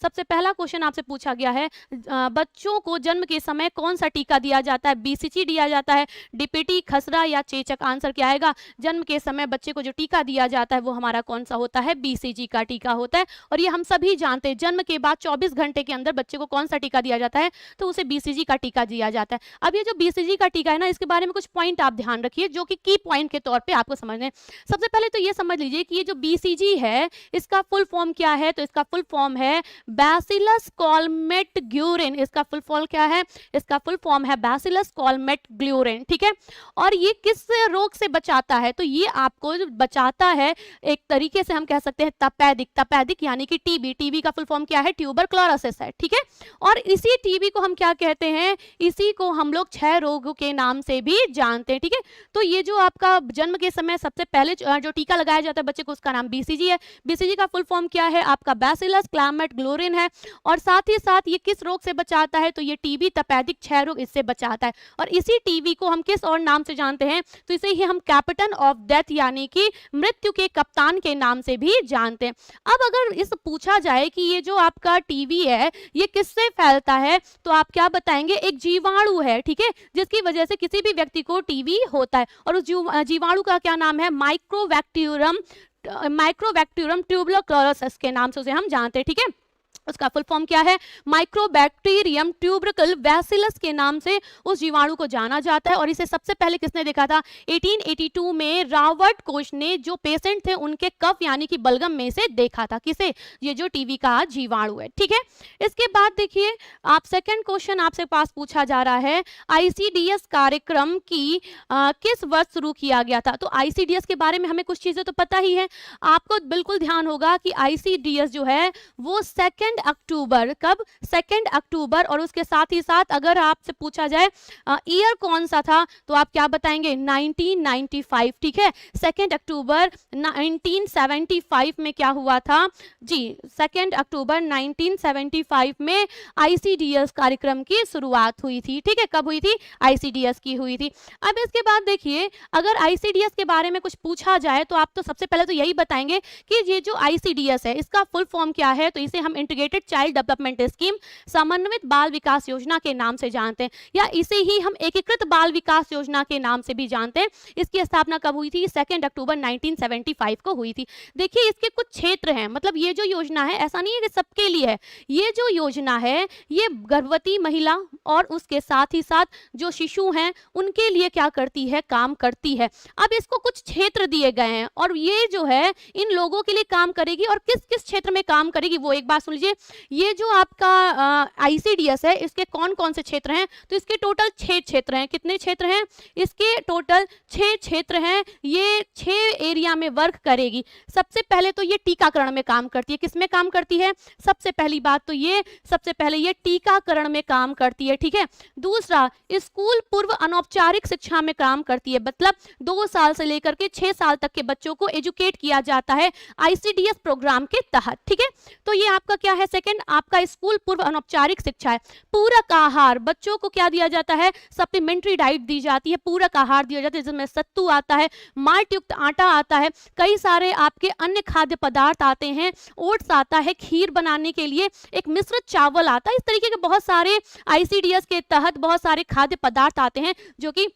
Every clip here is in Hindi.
सबसे पहला क्वेश्चन आपसे पूछा गया है बच्चों को जन्म के समय कौन सा टीका दिया जाता है, बीसीजी दिया जाता है, डीपीटी, खसरा या चेचक। आंसर क्या आएगा, जन्म के समय बच्चे को जो टीका दिया जाता है वो हमारा कौन सा होता है, बीसीजी का टीका होता है। और ये हम सभी जानते हैं, जन्म के बाद 24 घंटे के अंदर बच्चे को कौन सा टीका दिया जाता है, तो उसे बीसीजी का टीका दिया जाता है। अब ये जो बीसीजी का टीका है ना, इसके बारे में कुछ पॉइंट आप ध्यान रखिए जो कि की पॉइंट के तौर पे आपको समझने हैं। सबसे पहले तो ये समझ लीजिए कि ये जो बीसीजी है इसका फुल फॉर्म क्या है, तो इसका फुल फॉर्म है बैसिलस कॉलमेट-ग्यूरेन। इसका फुल फॉर्म क्या है, इसका फुल फॉर्म है बैसिलस कॉलमेट-ग्यूरेन, ठीक है। और ये किस रोग से बचाता है, तो ये आपको बचाता है एक तरीके से हम कह सकते हैं तपेदिक यानी कि टीबी का फुल फॉर्म क्या है, ट्यूबरक्लोसिस है, ठीक है। और इसी टीबी को हम क्या कहते हैं, इसी को हम लोग क्षय रोग के नाम से भी जानते हैं, ठीक है। तो ये जो आपका जन्म के समय सबसे पहले जो टीका लगाया जाता है बच्चे को, उसका नाम बीसीजी है। बीसीजी का फुल फॉर्म क्या है आपका, बैसिलस क्लैमेट-ग्लोरिन है। और साथ ही साथ ये किस रोग से बचाता है, तो ये टीबी, तपेदिक, क्षय रोग, इससे बचाता है। और इसी टीबी को हम किस और नाम से जानते हैं, तो इसे ही हम कैप्टन ऑफ डेथ यानी कि मृत्यु के कप्तान के नाम से भी जानते हैं। अब अगर इस पूछा जाए कि ये जो आपका टीबी है ये किससे फैलता है, तो आप क्या बताएंगे, एक जीवाणु है, ठीक है, जिसकी वजह से किसी भी व्यक्ति को टीबी होता है। और उस जीवाणु का क्या नाम है, माइक्रोबैक्टीरियम ट्यूबरक्लोसिस के नाम से उसे हम जानते हैं, ठीक है। उसका फुल फॉर्म क्या है, माइक्रोबैक्टीरियम ट्यूबरकल बैसिलस के नाम से उस जीवाणु को जाना जाता है। और इसे सबसे पहले किसने देखा था, 1882 में रॉबर्ट कोच ने जो पेशेंट थे उनके कफ यानी कि बलगम में से देखा था। किसे, ये जो टीबी का जीवाणु है, ठीक है। इसके बाद देखिए आप सेकंड क्वेश्चन आपसे पास पूछा जा रहा है, आईसीडीएस कार्यक्रम की किस वर्ष शुरू किया गया था। तो आईसीडीएस के बारे में हमें कुछ चीजें तो पता ही है, आपको बिल्कुल ध्यान होगा कि आईसीडीएस जो है वो 2 अक्टूबर, कब, 2 अक्टूबर। और उसके साथ ही साथ अगर आपसे पूछा जाए ईयर कौन सा था, तो आप क्या बताएंगे, 1995, ठीक है। 2 अक्टूबर 1975 में क्या हुआ था जी, 2 अक्टूबर 1975 में आईसीडीएस कार्यक्रम की शुरुआत हुई थी, ठीक है। कब हुई थी, आईसीडीएस की हुई थी। अब इसके बाद देखिए अगर आईसीडीएस के बारे में कुछ पूछा जाए तो आप तो सबसे पहले तो यही बताएंगे कि ये जो आईसीडीएस है इसका फुल फॉर्म क्या है, तो इसे हम इंटीग्रेटेड चाइल्ड डेवलपमेंट स्कीम, समन्वित बाल विकास योजना के नाम से जानते हैं, या इसे ही हम एकीकृत बाल विकास योजना के नाम से भी जानते हैं। इसकी स्थापना कब हुई थी, 2 अक्टूबर 1975 को हुई थी। देखिए इसके कुछ क्षेत्र हैं, मतलब ये जो योजना है ऐसा नहीं है कि सबके लिए है, ये जो योजना है ये गर्भवती महिला और उसके साथ ही साथ जो शिशु हैं उनके लिए क्या करती है, काम करती है। अब इसको कुछ क्षेत्र दिए गए हैं और ये जो है इन लोगों के लिए काम करेगी, और किस किस क्षेत्र में काम करेगी वो एक बार सुन लीजिए। ये जो आपका आईसीडीएस है इसके कौन कौन से क्षेत्र हैं, तो इसके टोटल 6 क्षेत्र हैं। कितने क्षेत्र हैं, इसके टोटल 6 क्षेत्र हैं। ये 6 एरिया में वर्क करेगी। सबसे पहले तो ये टीकाकरण में काम करती है। किस में काम करती है, सबसे पहली बात तो ये सबसे पहले ये टीकाकरण में काम करती है, ठीक है। दूसरा, स्कूल पूर्व अनौपचारिक शिक्षा में काम करती है, मतलब 2 साल से लेकर के 6 साल तक के बच्चों को एजुकेट किया जाता है आईसीडीएस प्रोग्राम के तहत, ठीक है। तो ये आपका क्या है, सेकंड आपका स्कूल पूर्व अनौपचारिक शिक्षा है। पूरक आहार, बच्चों को क्या दिया जाता है, सप्लीमेंट्री डाइट दी जाती है, पूरक आहार दिया जाता है जिसमें सत्तू आता है, माल्ट युक्त आटा आता है, कई सारे आपके अन्य खाद्य पदार्थ आते हैं, ओट्स आता है, खीर बनाने के लिए एक मिश्रित चावल आता है। इस तरीके के बहुत सारे आईसीडीएस के तहत बहुत सारे खाद्य पदार्थ आते हैं जो कि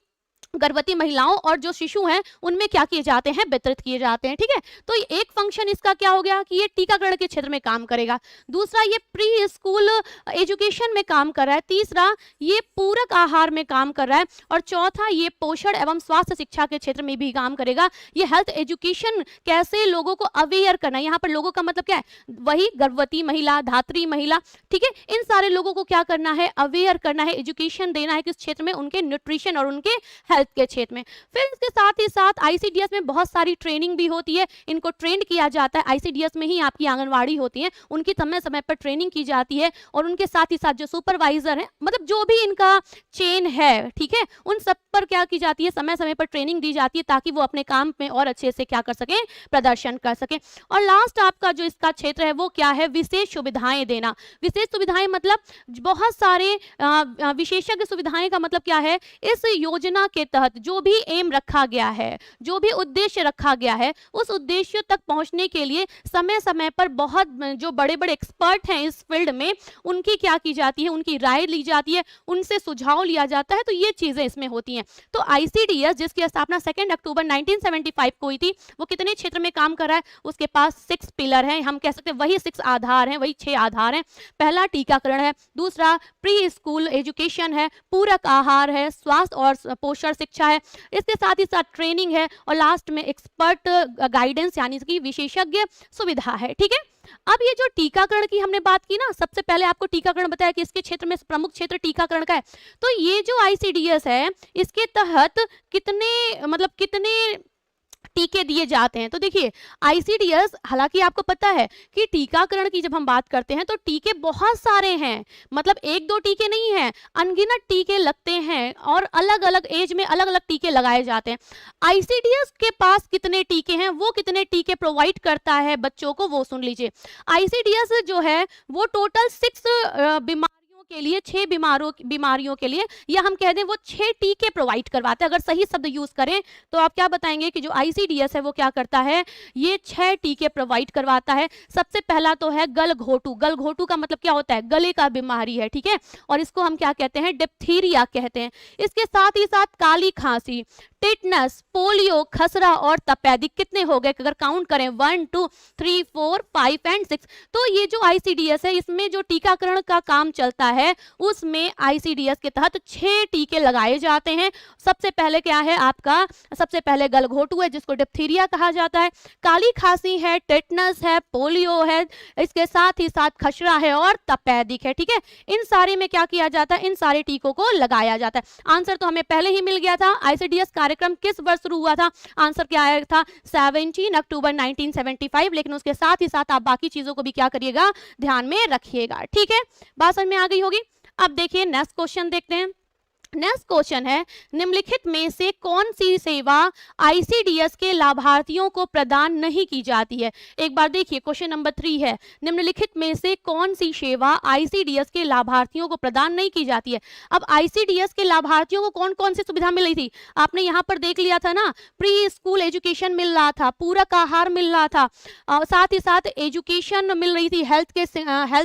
गर्भवती महिलाओं और जो शिशु हैं उनमें क्या किए जाते हैं, वितरित किए जाते हैं, ठीक है। तो एक फंक्शन इसका क्या हो गया कि ये टीकाकरण के क्षेत्र में काम करेगा। दूसरा, ये प्री स्कूल एजुकेशन में काम कर रहा है। तीसरा, ये पूरक आहार में काम कर रहा है। और चौथा, ये पोषण एवं स्वास्थ्य शिक्षा के क्षेत्र में भी काम करेगा। ये हेल्थ एजुकेशन, कैसे लोगों को अवेयर करना है, यहाँ पर लोगों का मतलब क्या है, वही गर्भवती महिला, धात्री महिला, ठीक है। इन सारे लोगों को क्या करना है, अवेयर करना है, एजुकेशन देना है किस क्षेत्र में, उनके न्यूट्रिशन और उनके हेल्थ के क्षेत्र में। फिर इसके साथ ही साथ आईसीडीएस में बहुत सारी ट्रेनिंग भी होती है, इनको ट्रेंड किया जाता है। आईसीडीएस में ही आपकी आंगनवाड़ी होती है, उनकी समय समय पर ट्रेनिंग की जाती है। और उनके साथ ही साथ जो सुपरवाइजर हैं, मतलब जो भी इनका चेन है, ठीक है, उन सब पर क्या की जाती है, समय समय पर ट्रेनिंग दी जाती है ताकि वो अपने काम में और अच्छे से क्या कर सकें, प्रदर्शन कर सकें। और लास्ट आपका जो इसका क्षेत्र है वो क्या है, विशेष सुविधाएं देना। विशेष सुविधाएं मतलब बहुत सारे विशेषज्ञ सुविधाएं का मतलब क्या है, इस योजना के तहत जो भी एम रखा गया है, जो भी उद्देश्य रखा गया है, उस उद्देश्य तक पहुंचने के लिए समय समय पर बहुत जो बड़े बड़े एक्सपर्ट हैं इस फील्ड में, उनकी क्या की जाती है, उनकी राय ली जाती है, उनसे सुझाव लिया जाता है। तो ये चीजें इसमें होती हैं। तो आईसीडीएस जिसकी स्थापना 2 अक्टूबर 1975 को हुई थी, वो कितने क्षेत्र में काम कर रहा है? उसके पास 6 पिलर हैं, हम कह सकते हैं वही 6 आधार हैं, वही 6 आधार हैं। पहला टीकाकरण है, दूसरा प्री स्कूल एजुकेशन है, पूरक आहार है, स्वास्थ्य और पोषण शिक्षा है, इसके साथ ही साथ ट्रेनिंग है, और लास्ट में एक्सपर्ट गाइडेंस यानी कि विशेषज्ञ सुविधा है। ठीक है, अब ये जो टीकाकरण की हमने बात की ना, सबसे पहले आपको टीकाकरण बताया कि इसके क्षेत्र में प्रमुख क्षेत्र टीकाकरण का है। तो ये जो आईसीडीएस है, इसके तहत कितने टीके दिए जाते हैं? तो देखिए, आईसीडीएस, हालांकि आपको पता है कि टीकाकरण की जब हम बात करते हैं तो टीके बहुत सारे हैं, मतलब 1-2 टीके नहीं हैं, अनगिनत टीके लगते हैं और अलग अलग एज में अलग अलग टीके लगाए जाते हैं। आईसीडीएस के पास कितने टीके हैं, वो कितने टीके प्रोवाइड करता है बच्चों को, वो सुन लीजिए। आईसीडीएस जो है वो टोटल 6 के लिए 6 बीमारियों के लिए, या हम कह दें वो 6 टीके प्रोवाइड करवाता है। अगर सही शब्द यूज करें तो आप क्या बताएंगे कि जो आईसीडीएस है वो क्या करता है, ये 6 टीके प्रोवाइड करवाता है। सबसे पहला तो है गलघोटू। गलघोटू का मतलब क्या होता है? गले का बीमारी है, ठीक है, और इसको हम क्या कहते हैं? डिप्थीरिया कहते हैं। इसके साथ ही साथ काली खांसी, टिटनस, पोलियो, खसरा और तपेदिक। कितने हो गए अगर काउंट करें? 1 2 3 4 5 एंड 6। तो ये जो आईसीडीएस है, इसमें जो टीकाकरण का काम चलता है, उसमें आईसीडीएस के तहत 6 टीके लगाए जाते हैं। सबसे पहले क्या है आपका? सबसे पहले गलघोटू है जिसको डिप्थीरिया कहा जाता है, काली खांसी है, टिटनस है, पोलियो है, इसके साथ ही साथ खसरा है और तपेदिक है। ठीक है, इन सारे में क्या किया जाता है? इन सारे टीकों को लगाया जाता है। आंसर तो हमें पहले ही मिल गया था। आईसीडीएस कार्यक्रम किस वर्ष शुरू हुआ था? आंसर क्या आया था? 17 अक्टूबर 1975। लेकिन उसके साथ ही साथ आप बाकी चीजों को भी क्या करिएगा? ध्यान में रखिएगा। ठीक है, बात समझ में आ गई होगी। अब देखिए नेक्स्ट क्वेश्चन देखते हैं। नेक्स्ट क्वेश्चन है, निम्नलिखित में से कौन सी सेवा आईसीडीएस के लाभार्थियों को प्रदान नहीं की जाती है? एक बार देखिए, क्वेश्चन नंबर 3 है, निम्नलिखित में से कौन सी सेवा आईसीडीएस के लाभार्थियों को प्रदान नहीं की जाती है? अब आईसीडीएस के लाभार्थियों को कौन कौन सी सुविधा मिल रही थी? आपने यहाँ पर देख लिया था ना, प्री स्कूल एजुकेशन मिल रहा था, पूरक आहार मिल रहा था, साथ ही साथ एजुकेशन मिल रही थी, हेल्थ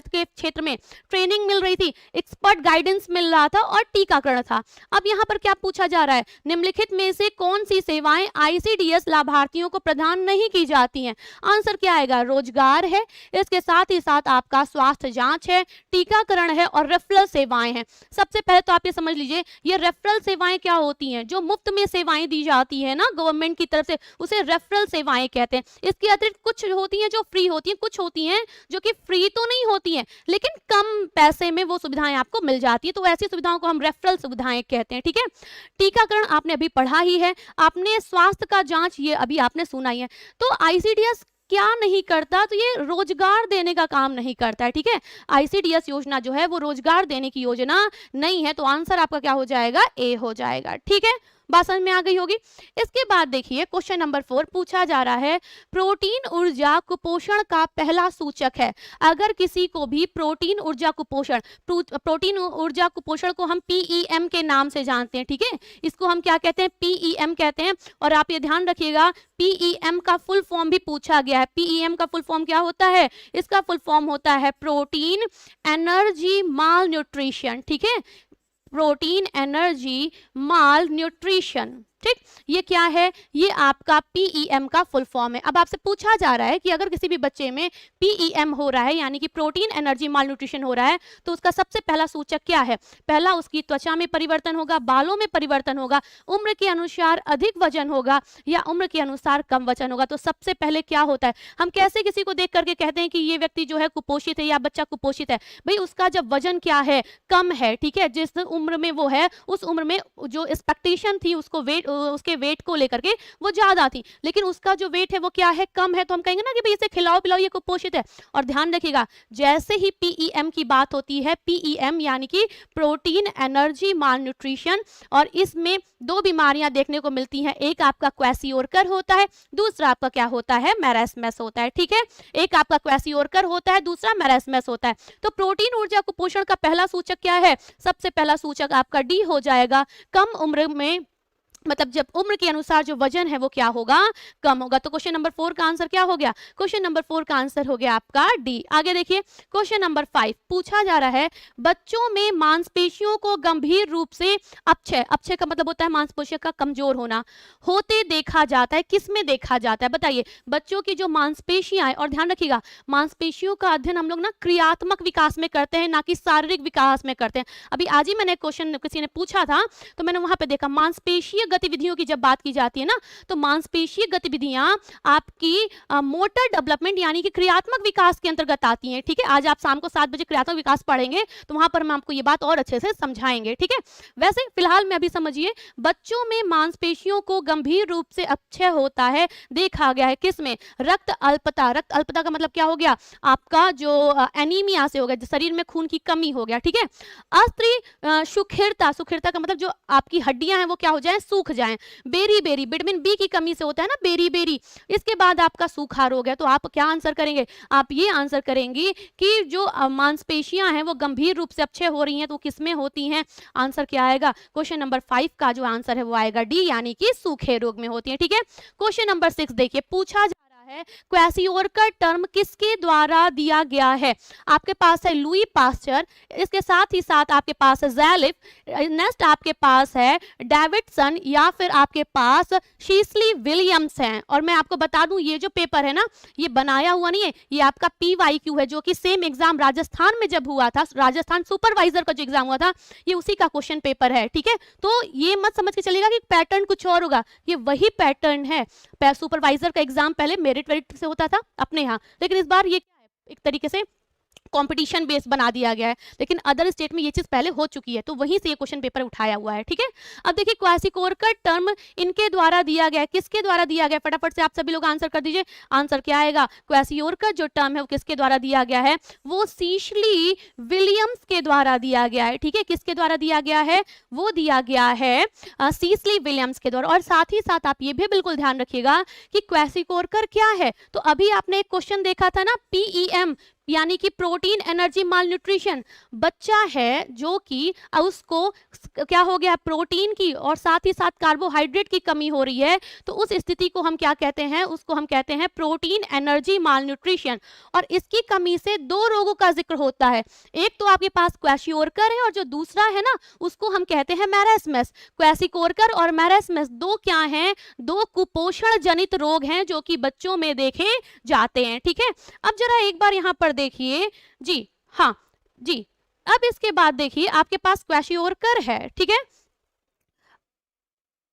के क्षेत्र में ट्रेनिंग मिल रही थी, एक्सपर्ट गाइडेंस मिल रहा था और टीकाकरण था। अब यहाँ पर क्या पूछा जा रहा है? निम्नलिखित में से कौन सी सेवाएं आईसीडीएस लाभार्थियों को प्रदान नहीं की जाती हैं? आंसर क्या आएगा? रोजगार है, इसके साथ ही साथ आपका स्वास्थ्य जांच है, टीकाकरण है और रेफरल सेवाएं हैं। सबसे पहले तो आप ये समझ लीजिए, ये रेफरल सेवाएं क्या होती हैं? जो मुफ्त में सेवाएं दी जाती है ना गवर्नमेंट की तरफ से, उसे रेफरल सेवाएं कहते हैं। इसके अतिरिक्त कुछ होती हैं जो फ्री होती हैं, कुछ होती हैं जो कि फ्री तो नहीं होती हैं लेकिन कम पैसे में वो सुविधाएं आपको मिल जाती है। तो ऐसी सुविधाओं को हम रेफरल सुविधाएं कहते हैं। ठीक है, टीकाकरण आपने अभी पढ़ा ही है, आपने स्वास्थ्य का जांच ये अभी आपने सुना ही है। तो आईसीडीएस क्या नहीं करता? तो ये रोजगार देने का काम नहीं करता है। ठीक है, आईसीडीएस योजना जो है वो रोजगार देने की योजना नहीं है। तो आंसर आपका क्या हो जाएगा? ए हो जाएगा। ठीक है, बात समझ में आ गई होगी। इसके बाद देखिए क्वेश्चन नंबर 4 पूछा जा रहा है, प्रोटीन ऊर्जा कुपोषण का पहला सूचक है। अगर किसी को भी प्रोटीन ऊर्जा कुपोषण को हम पीईएम के नाम से जानते हैं। ठीक है, इसको हम क्या कहते हैं? पीईएम कहते हैं। और आप ये ध्यान रखिएगा, पीईएम का फुल फॉर्म भी पूछा गया है। पीईएम का फुल फॉर्म क्या होता है? इसका फुल फॉर्म होता है प्रोटीन एनर्जी माल न्यूट्रिशन। ठीक है, प्रोटीन एनर्जी माल न्यूट्रिशन। ठीक, ये क्या है? ये आपका पीईएम का फुल फॉर्म है। अब आपसे पूछा जा रहा है कि अगर किसी भी बच्चे में पीईएम हो रहा है यानी कि प्रोटीन एनर्जी माल न्यूट्रिशन हो रहा है, तो उसका सबसे पहला सूचक क्या है? पहला, उसकी त्वचा में परिवर्तन होगा, बालों में परिवर्तन होगा, उम्र के अनुसार अधिक वजन होगा या उम्र के अनुसार कम वजन होगा। तो सबसे पहले क्या होता है? हम कैसे किसी को देख करके कहते हैं कि ये व्यक्ति जो है कुपोषित है या बच्चा कुपोषित है? भाई उसका जब वजन क्या है? कम है। ठीक है, जिस उम्र में वो है उस उम्र में जो एक्सपेक्टेशन थी उसको उसके वेट को लेकर के वो ज्यादा थी, लेकिन उसका जो वेट है वो क्या है? कम है। तो हम कहेंगे ना कि भाई इसे खिलाओ पिलाओ, ये कुपोषित है। और ध्यान रखिएगा, जैसे ही पीईएम की बात होती है, पीईएम यानी कि प्रोटीन एनर्जी माल न्यूट्रिशन, और इसमें 2 बीमारियां देखने को मिलती हैं। एक आपका क्वेसियोरकर होता है, दूसरा आपका क्या होता है? मैरास्मस होता है। ठीक है, एक आपका क्वेसियोरकर होता है, दूसरा मैरास्मस होता है। तो प्रोटीन ऊर्जा कुपोषण का पहला सूचक क्या है? सबसे पहला सूचक आपका डी हो जाएगा। कम उम्र में मतलब जब उम्र के अनुसार जो वजन है वो क्या होगा, कम होगा। तो क्वेश्चन नंबर 4 का आंसर क्या हो गया, क्वेश्चन नंबर 4 का आंसर हो गया आपका डी। आगे देखिए क्वेश्चन नंबर 5 पूछा जा रहा है, बच्चों में मांसपेशियों को गंभीर रूप से अपक्षय, अपक्षय का मतलब होता है मांसपेशियों का कमजोर होना, होते देखा जाता है, किस में देखा जाता है बताइए। बच्चों की जो मांसपेशियां हैं, और ध्यान रखिएगा मांसपेशियों का अध्ययन हम लोग ना क्रियात्मक विकास में करते हैं, ना कि शारीरिक विकास में करते हैं। अभी आज ही मैंने क्वेश्चन किसी ने पूछा था तो मैंने वहां पे देखा मांसपेशीय गतिविधियों की जब बात की जाती है ना, तो मांसपेशीय गतिविधियां आपकी मोटर डेवलपमेंट यानी कि क्रियात्मक विकास के अंतर्गत आती हैं। ठीक है, आज आप शाम को 7 बजे क्रियात्मक विकास पढ़ेंगे तो वहां पर हम आपको ये बात और अच्छे से समझाएंगे। ठीक है, वैसे फिलहाल में अभी समझिए, बच्चों में मांसपेशियों को गंभीर रूप से अपक्षय होता है देखा गया है, किसमें, रक्त अल्पता। रक्त अल्पता का मतलब क्या हो गया, आपका जो एनीमिया से हो गया, शरीर में खून की कमी हो गया। ठीक है, अस्त्री सुखिरता, सुखिरता का मतलब जो आपकी हड्डियां हैं वो क्या हो जाए, सूख जाएं। बेरी बेरी, विटामिन बी की कमी से होता है ना बेरी बेरी, इसके बाद आपका सूखा रोग है। तो आप क्या आंसर करेंगे, आप ये आंसर करेंगे कि जो मांसपेशियां हैं वो गंभीर रूप से अपक्षय हो रही हैं, तो किसमें होती हैं, आंसर क्या आएगा, क्वेश्चन नंबर 5 का जो आंसर है वो आएगा डी, यानी कि सूखे रोग में होती है। ठीक है, क्वेश्चन नंबर 6 देखिए पूछा जा है, क्वेसियोरकर टर्म किसके द्वारा दिया गया है। आपके पास है लुई पास्चर, इसके साथ ही साथ आपके पास है ज़ैलिफ, नेक्स्ट आपके पास है डेविडसन, या फिर आपके पास शीस्ली विलियम्स हैं। और मैं आपको बता दूं ये जो पेपर है ना, ये बनाया हुआ नहीं है, ये आपका PYQ है, जो कि सेम एग्जाम राजस्थान में जब हुआ था, राजस्थान सुपरवाइजर का जो एग्जाम हुआ था, ये उसी का क्वेश्चन पेपर है। ठीक है, तो ये मत समझ के चलेगा कि पैटर्न कुछ और होगा, ये वही पैटर्न है। सुपरवाइजर का एग्जाम पहले मेरिट वेरिट से होता था अपने यहाँ, लेकिन इस बार ये क्या है, एक तरीके से कंपटीशन बेस बना दिया गया है, लेकिन अदर स्टेट में ये चीज पहले हो चुकी है, तो वहीं से ये क्वेश्चन पेपर उठाया हुआ है। ठीक है, अब देखिए क्वेसियोरकर टर्म इनके द्वारा दिया गया है, किसके द्वारा दिया गया, फटाफट से आप सभी लोग आंसर कर दीजिए। आंसर क्या आएगा, क्वेसियोरकर जो टर्म है वो किसके द्वारा दिया गया है, वो शीस्ली विलियम्स के द्वारा दिया गया है। ठीक है, किसके द्वारा दिया गया है, वो दिया गया है शीस्ली विलियम्स के द्वारा। और साथ ही साथ आप ये भी बिल्कुल ध्यान रखिएगा कि क्वेसियोरकर क्या है, तो अभी आपने एक क्वेश्चन देखा था ना, PEM यानी कि प्रोटीन एनर्जी माल न्यूट्रिशन, बच्चा है जो कि उसको क्या हो गया, प्रोटीन की और साथ ही साथ कार्बोहाइड्रेट की कमी हो रही है, तो उस स्थिति को हम क्या कहते हैं, उसको हम कहते हैं प्रोटीन एनर्जी माल न्यूट्रिशन। और इसकी कमी से 2 रोगों का जिक्र होता है, एक तो आपके पास क्वेसियोरकर है और जो दूसरा है ना उसको हम कहते हैं मैरास्मस। क्वेसियोरकर और मैरास्मस 2 क्या हैं, 2 कुपोषण जनित रोग हैं जो कि बच्चों में देखे जाते हैं। ठीक है, अब जरा एक बार यहाँ पर देखिए जी, हाँ जी, अब इसके बाद देखिए आपके पास क्वेसियोरकर है। ठीक है,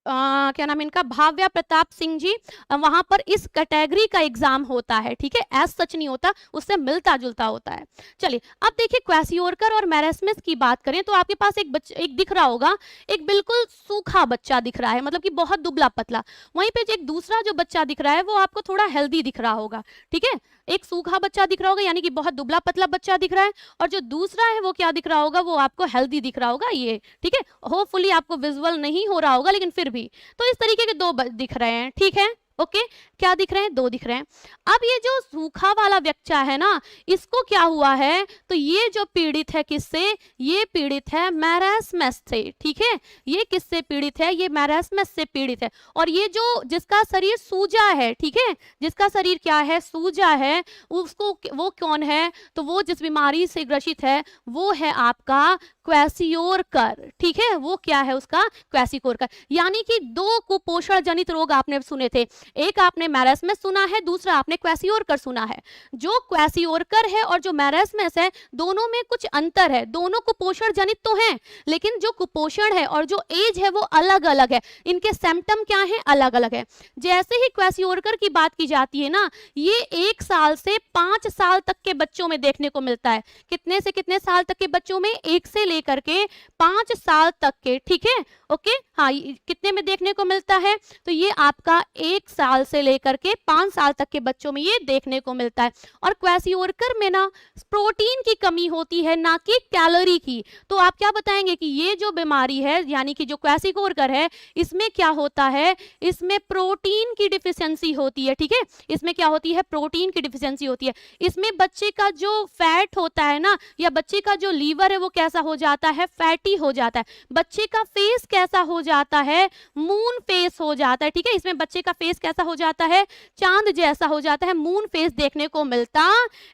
क्या नाम इनका, भाव्या प्रताप सिंह जी, वहां पर इस कैटेगरी का एग्जाम होता है। ठीक है, एज सच नहीं होता, उससे मिलता जुलता होता है। चलिए अब देखिए क्वेसियोरकर और मैरास्मस की बात करें तो आपके पास एक दिख रहा होगा, एक बिल्कुल सूखा बच्चा दिख रहा है, मतलब कि बहुत दुबला पतला। वहीं पे एक दूसरा जो बच्चा दिख रहा है वो आपको थोड़ा हेल्दी दिख रहा होगा। ठीक है, एक सूखा बच्चा दिख रहा होगा यानी कि बहुत दुबला पतला बच्चा दिख रहा है, और जो दूसरा है वो क्या दिख रहा होगा, वो आपको हेल्दी दिख रहा होगा। ये ठीक है, होपफुली आपको विजुअल नहीं हो रहा होगा, लेकिन फिर भी तो इस तरीके के 2 दिख रहे हैं। ठीक है, ओके, क्या दिख रहे हैं, 2 दिख रहे हैं। अब ये जो सूखा वाला बच्चा है ना, इसको क्या हुआ है, तो ये जो पीड़ित है किससे, ये पीड़ित है मैरास्मस से। ठीक है, ये किससे पीड़ित है, ये मैरास्मस से पीड़ित है। और ये जो जिसका शरीर सूजा है, ठीक है, जिसका शरीर क्या है, सूजा है, उसको वो कौन है, तो वो जिस बीमारी से ग्रसित है वो है आपका क्वेसियोरकर। ठीक है, वो क्या है उसका, क्वेसियोरकर। यानी कि 2 कुपोषण जनित रोग आपने सुने थे, एक आपने मैरास्मस सुना है, दूसरा आपने क्वेसियोरकर सुना है। जो क्वेसियोरकर है और जो मैरास्मस है दोनों में कुछ अंतर है, दोनों कुपोषण जनित तो हैं, लेकिन जो कुपोषण है और जो एज है वो अलग अलग है, इनके सिम्टम क्या है, अलग अलग है। जैसे ही क्वेसियोरकर की बात की जाती है ना, ये 1 साल से 5 साल तक के बच्चों में देखने को मिलता है। कितने से कितने साल तक के बच्चों में, 1 से लेकर के 5 साल तक के। ठीक है, ओके, हाँ, कितने में देखने को मिलता है, तो ये आपका 1 साल से लेकर के 5 साल तक के बच्चों में ये देखने को मिलता है। और क्वेसिओरकर में ना प्रोटीन की कमी होती है, ना कि कैलोरी की। तो आप क्या बताएंगे कि ये जो बीमारी है यानी कि जो क्वेसिओरकर है, इसमें क्या होता है, इसमें प्रोटीन की डिफिशियंसी होती है। ठीक है, इसमें क्या होती है, प्रोटीन की डिफिशियंसी होती है। इसमें बच्चे का जो फैट होता है ना, या बच्चे का जो लीवर है वो कैसा हो जाता है, फैटी हो जाता है। बच्चे का फेस कैसा हो जाता है, मून फेस हो जाता है। ठीक है, इसमें बच्चे का फेस कैसा हो जाता है, चांद जैसा हो जाता है, मून फेस देखने को मिलता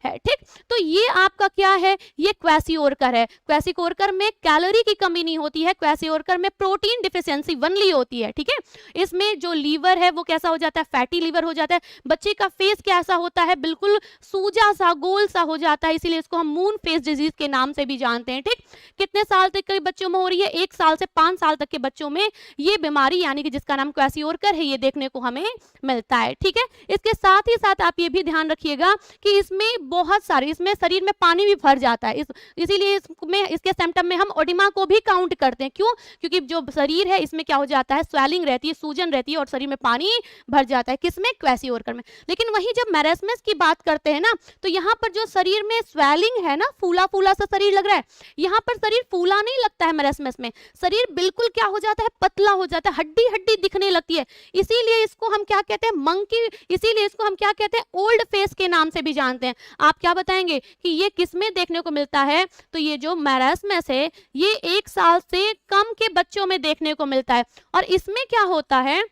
है। ठीक, तो ये आपका क्या है, ये क्वेसिओरकर है। क्वेसिओरकर में कैलोरी की कमी नहीं होती है, क्वेसिओरकर में प्रोटीन डिफिशियंसी वनली होती है। ठीक है, इसमें जो लीवर है वो कैसा हो जाता है, फैटी लीवर हो जाता है। बच्चे का फेस कैसा होता है, बिल्कुल सूजा सा, गोल सा हो जाता है, इसीलिए इसको हम मून फेस डिजीज के नाम से भी जानते हैं। ठीक, कितने साल तक के बच्चों में हो रही है, 1 साल से 5 साल तक के बच्चों में ये बीमारी यानी कि जिसका नाम क्वेसिओरकर है, ये देखने को हमें मिलता है। ठीक है, इसके साथ ही साथ आप ये भी ध्यान रखिएगा कि इसमें बहुत सारे, इसमें शरीर में पानी भी भर जाता है, इसीलिए इसमें, इसके सिम्टम में हम ओडिमा को भी काउंट करते हैं। क्यों, क्योंकि जो शरीर है इसमें क्या हो जाता है, स्वेलिंग रहती है, सूजन रहती है और शरीर में पानी भर जाता है। किसमें, क्वेसिओरकर में। लेकिन वहीं जब मैरास्मस की बात करते हैं ना, तो यहाँ पर जो शरीर में स्वेलिंग है ना, फूला फूला सा शरीर लग रहा है, यहाँ पर शरीर फूला नहीं लगता है। मैरास्मस में शरीर बिल्कुल क्या हो जाता है, पतला हो जाता है, हड्डी हड्डी दिखने लगती है। इसीलिए इसको हम क्या कहते हैं, मंकी, इसीलिए इसको हम क्या कहते हैं, ओल्ड फेस के नाम से भी जानते हैं। आप क्या बताएंगे कि ये किसमें देखने को मिलता है, तो ये जो मैरास्मस है ये 1 साल से कम के बच्चों में देखने को मिलता है। और इसमें क्या होता है,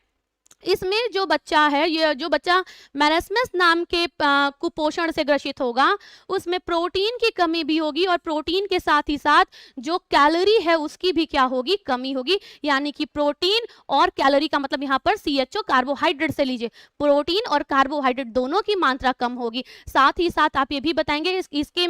इसमें जो बच्चा है, ये जो बच्चा मैरास्मस नाम के कुपोषण से ग्रसित होगा, उसमें प्रोटीन की कमी भी होगी और प्रोटीन के साथ ही साथ जो कैलोरी है उसकी भी क्या होगी, कमी होगी। यानी कि प्रोटीन और कैलोरी का मतलब यहाँ पर CHO कार्बोहाइड्रेट से लीजिए, प्रोटीन और कार्बोहाइड्रेट दोनों की मात्रा कम होगी। साथ ही साथ आप ये भी बताएंगे इसके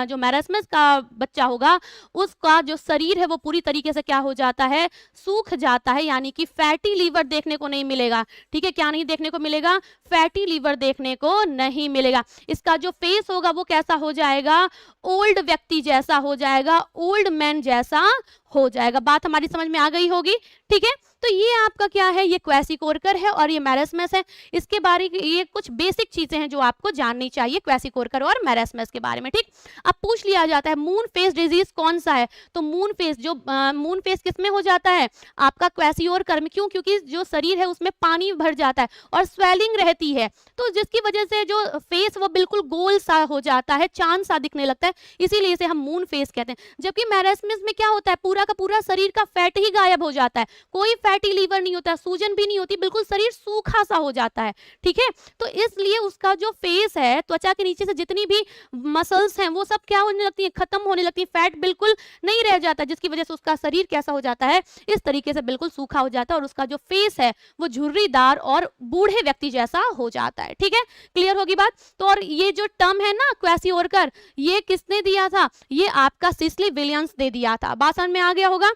जो मैरास्मस का बच्चा होगा उसका जो शरीर है वो पूरी तरीके से क्या हो जाता है, सूख जाता है, यानी कि फैटी लीवर देखने को नहीं मिलेगा। ठीक है, क्या नहीं देखने को मिलेगा, फैटी लीवर देखने को नहीं मिलेगा। इसका जो फेस होगा वो कैसा हो जाएगा, ओल्ड व्यक्ति जैसा हो जाएगा, ओल्ड मैन जैसा हो जाएगा। बात हमारी समझ में आ गई होगी। ठीक है, तो ये आपका क्या है, ये क्वेसिओरकर है और ये मैरास्मस है। इसके बारे में ये कुछ बेसिक चीजें हैं जो आपको जाननी चाहिए क्वेसिओरकर और मैरास्मस के बारे में। ठीक, अब पूछ लिया जाता है मून फेस डिजीज कौन सा है, तो मून फेस, जो मून फेस किसमें हो जाता है, आपका क्वेसिओरकर में। क्यों, क्योंकि जो शरीर है उसमें पानी भर जाता है और स्वेलिंग रहती है, तो जिसकी वजह से जो फेस वो बिल्कुल गोल सा हो जाता है, चांद सा दिखने लगता है, इसीलिए इसे हम मून फेस कहते हैं। जबकि मैरास्मस में क्या होता है, पूरा का पूरा शरीर का फैट ही गायब हो जाता है, कोई फैटी लीवर नहीं होता, सूजन भी नहीं होती, बिल्कुल शरीर सूखा सा हो जाता है। ठीक है, तो इसलिए उसका जो फेस है, त्वचा के नीचे से जितनी भी मसल्स हैं वो सब क्या होने लगती है, खत्म होने लगती है, फैट बिल्कुल नहीं रह जाता, जिसकी वजह से उसका शरीर कैसा हो जाता है, इस तरीके से बिल्कुल सूखा हो जाता है और उसका जो फेस है वो झुर्रीदार और बूढ़े व्यक्ति जैसा हो जाता है। ठीक है, क्लियर होगी बात। तो और ये जो टर्म है ना क्वेसिओरकर, ये किसने दिया था, ये आपका सिसली विलियम्स दे दिया था। बात समझ में आ गया होगा।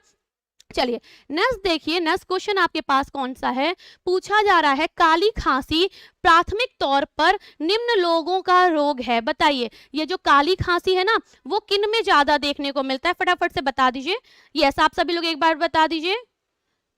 चलिए नेक्स्ट देखिए, नेक्स्ट क्वेश्चन आपके पास कौन सा है, पूछा जा रहा है काली खांसी प्राथमिक तौर पर निम्न लोगों का रोग है, बताइए ये जो काली खांसी है ना वो किन में ज्यादा देखने को मिलता है, फटाफट से बता दीजिए। यस, आप सभी लोग एक बार बता दीजिए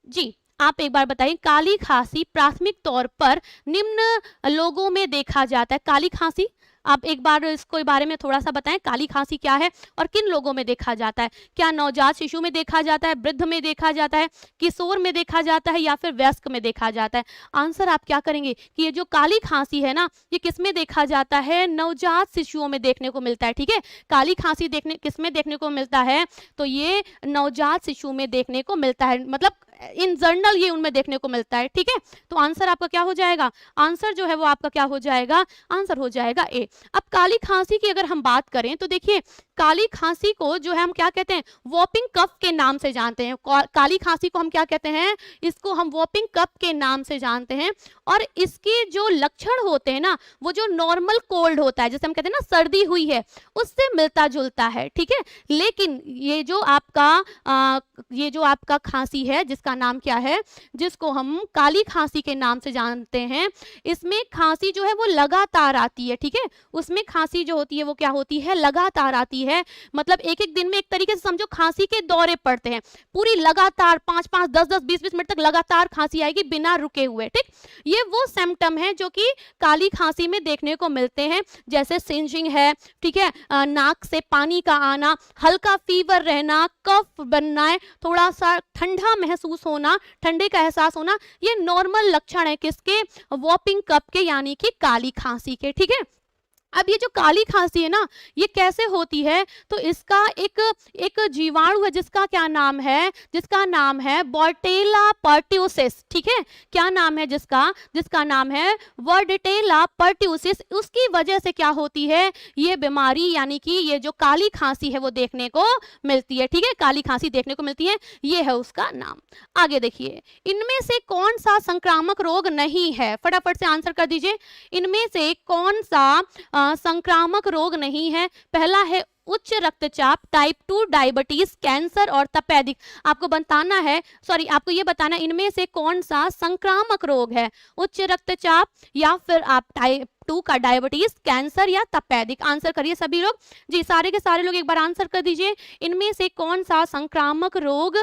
जी, आप एक बार बताइए काली खांसी प्राथमिक तौर पर निम्न लोगों में देखा जाता है। काली खांसी, आप एक बार इसको बारे में थोड़ा सा बताएं, काली खांसी क्या है और किन लोगों में देखा जाता है। क्या नवजात शिशु में देखा जाता है, वृद्ध में देखा जाता है, किशोर में देखा जाता है या फिर वयस्क में देखा जाता है। आंसर आप क्या करेंगे कि ये जो काली खांसी है ना ये किस में देखा जाता है, नवजात शिशुओं में देखने को मिलता है। ठीक है, काली खांसी किस में देखने को मिलता है, तो ये नवजात शिशु में देखने को मिलता है, मतलब इन जनरल ये उनमें देखने को मिलता है। ठीक है, तो आंसर आपका क्या हो जाएगा, आंसर जो है वो आपका क्या हो जाएगा, आंसर हो जाएगा ए। अब काली खांसी की अगर हम बात करें तो देखिए काली खांसी को जो है हम क्या कहते हैं, वॉपिंग कफ के नाम से जानते हैं। काली खांसी को हम क्या कहते हैं, इसको हम वॉपिंग कफ के नाम से जानते हैं। और इसके जो लक्षण होते हैं ना वो जो नॉर्मल कोल्ड होता है, जैसे हम कहते हैं ना सर्दी हुई है, उससे मिलता जुलता है। ठीक है, लेकिन ये जो आपका खांसी है जिसका जिसका नाम क्या है, जिसको हम काली खांसी के नाम से जानते हैं। इसमें खांसी जो है वो लगातार आती है, ठीक है, उसमें खांसी जो होती है वो क्या होती है, लगातार आती है। मतलब एक एक दिन में एक तरीके से समझो खांसी के दौरे पड़ते हैं, पूरी लगातार 5-5, 10-10, 20-20 मिनट तक लगातार खांसी आएगी बिना रुके हुए, ठीक। ये वो सिम्टम है जो कि काली खांसी में देखने को मिलते हैं, जैसे सिंजिंग है, ठीक है, नाक से पानी का आना, हल्का फीवर रहना, कफ बनना है, थोड़ा सा ठंडा महसूस होना, ठंडे का एहसास होना, ये नॉर्मल लक्षण है किसके, वॉपिंग कफ के, यानी कि काली खांसी के, ठीक है। अब ये जो काली खांसी है ना, ये कैसे होती है, तो इसका एक जीवाणु है जिसका क्या नाम है, जिसका नाम है वर्डेटेला पर्ट्यूसिस, ठीक है, क्या नाम है जिसका नाम है वर्डेटेला पर्ट्यूसिस। उसकी वजह से क्या होती है ये बीमारी, यानी कि ये जो काली खांसी है वो देखने को मिलती है, ठीक है, काली खांसी देखने को मिलती है, ये है उसका नाम। आगे देखिए, इनमें से कौन सा संक्रामक रोग नहीं है, फटाफट से आंसर कर दीजिए, इनमें से कौन सा संक्रामक रोग नहीं है। पहला है उच्च रक्तचाप, टाइप 2 डायबिटीज, कैंसर और तपेदिक। आपको बताना है, सॉरी आपको ये बताना है इनमें से कौन सा संक्रामक रोग है, उच्च रक्तचाप या फिर आप टाइप 2 का डायबिटीज, कैंसर या तपेदिक। आंसर करिए सभी लोग जी, सारे के सारे लोग एक बार आंसर कर दीजिए, इनमें से कौन सा संक्रामक रोग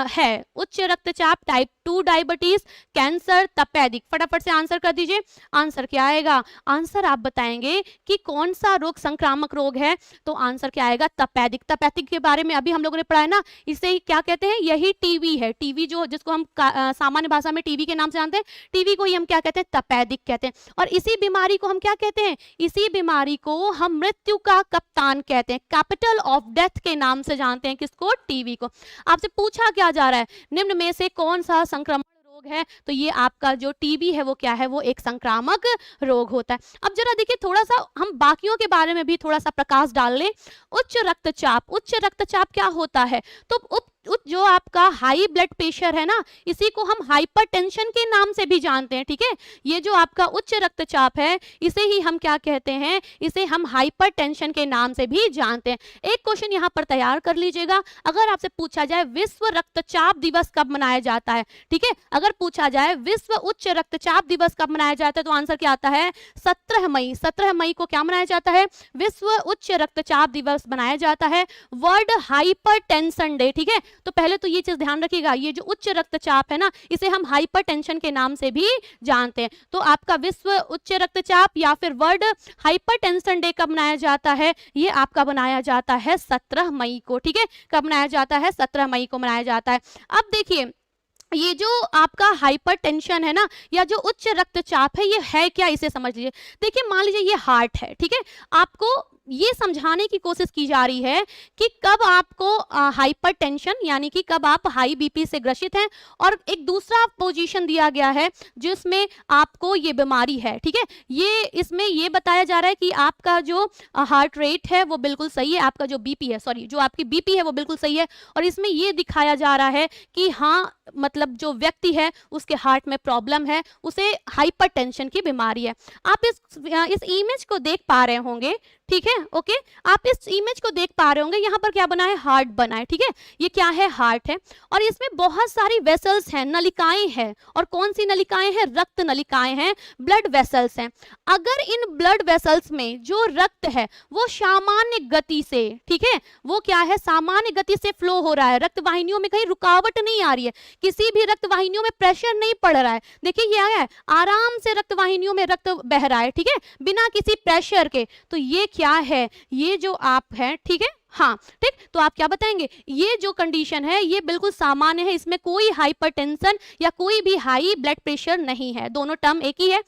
है, उच्च रक्तचाप, टाइप 2 डायबिटीज, कैंसर, तपेदिक। फटाफट से आंसर कर दीजिए, आंसर क्या आएगा, आंसर आप बताएंगे कि कौन सा रोग संक्रामक रोग है, तो आंसर क्या आएगा, तपेदिक। तपेदिक के बारे में अभी हम लोगों ने पढ़ा है ना, इसे क्या कहते हैं, यही टीवी है, टीवी जो जिसको हम सामान्य भाषा में टीवी के नाम से जानते हैं, टीवी को ही हम क्या कहते हैं, तपेदिक कहते हैं। और इसी बीमारी को हम क्या कहते हैं, इसी बीमारी को हम मृत्यु का कप्तान कहते हैं, कैपिटल ऑफ डेथ के नाम से जानते हैं, किसको, टीवी को। आपसे पूछा क्या जा रहा है, निम्न में से कौन सा संक्रमण रोग है, तो ये आपका जो टीबी है वो क्या है, वो एक संक्रामक रोग होता है। अब जरा देखिए, थोड़ा सा हम बाकियों के बारे में भी थोड़ा सा प्रकाश डाल लें। उच्च रक्तचाप, उच्च रक्तचाप क्या होता है, तो जो आपका हाई ब्लड प्रेशर है ना, इसी को हम हाइपरटेंशन के नाम से भी जानते हैं, ठीक है। ये जो आपका उच्च रक्तचाप है इसे ही हम क्या कहते हैं, इसे हम हाइपरटेंशन के नाम से भी जानते हैं। एक क्वेश्चन यहाँ पर तैयार कर लीजिएगा, अगर आपसे पूछा जाए विश्व रक्तचाप दिवस कब मनाया जाता है, ठीक है, अगर पूछा जाए विश्व उच्च रक्तचाप दिवस कब मनाया जाता है, तो आंसर क्या आता है, 17 मई। 17 मई को क्या मनाया जाता है, विश्व उच्च रक्तचाप दिवस मनाया जाता है, वर्ल्ड हाइपरटेंशन डे, ठीक है। तो पहले तो ये चीज ध्यान रखिएगा, ये जो उच्च रक्तचाप है ना, इसे हम हाइपरटेंशन के नाम से भी जानते हैं। तो आपका विश्व उच्च रक्तचाप या फिर वर्ल्ड हाइपरटेंशन डे कब मनाया जाता है, ये आपका बनाया जाता है 17 मई को, ठीक है, कब मनाया जाता है, 17 मई को मनाया जाता है। अब देखिए, ये जो आपका हाइपरटेंशन है ना, या जो उच्च रक्तचाप है, ये है क्या, इसे समझ लीजिए। देखिए, मान लीजिए ये हार्ट है, ठीक है, आपको ये समझाने की कोशिश की जा रही है कि कब आपको हाइपरटेंशन यानी कि कब आप हाई बीपी से ग्रसित हैं, और एक दूसरा पोजीशन दिया गया है जिसमें आपको ये बीमारी है, ठीक है। ये इसमें ये बताया जा रहा है कि आपका जो हार्ट रेट है वो बिल्कुल सही है, आपका जो बीपी है, सॉरी जो आपकी बीपी है वो बिल्कुल सही है, और इसमें ये दिखाया जा रहा है कि हाँ, मतलब जो व्यक्ति है उसके हार्ट में प्रॉब्लम है, उसे हाइपरटेंशन की बीमारी है। आप इस इमेज को देख पा रहे होंगे, ठीक है, ओके, आप इस इमेज को देख पा रहे होंगे, यहाँ पर क्या बना है, हार्ट बना है, ठीक है, ये क्या है, हार्ट है, और इसमें बहुत सारी वेसल्स हैं, नलिकाएं हैं, और कौन सी नलिकाएं हैं, रक्त नलिकाएं हैं, ब्लड वेसल्स हैं। अगर इन ब्लड वेसल्स में जो रक्त है वो सामान्य गति से, ठीक है, वो क्या है, सामान्य गति से फ्लो हो रहा है, रक्त वाहिनियों में कहीं रुकावट नहीं आ रही है, किसी भी रक्त वाहिनियों में प्रेशर नहीं पड़ रहा है, देखिए ये है, आराम से रक्त वाहिनियों में रक्त बह रहा है, ठीक है, बिना किसी प्रेशर के, तो ये क्या है, ये जो आप है, ठीक है, हाँ, ठीक, तो आप क्या बताएंगे, ये जो कंडीशन है ये बिल्कुल सामान्य है, इसमें कोई हाइपरटेंशन या कोई भी हाई ब्लड प्रेशर नहीं है, दोनों टर्म एक ही है,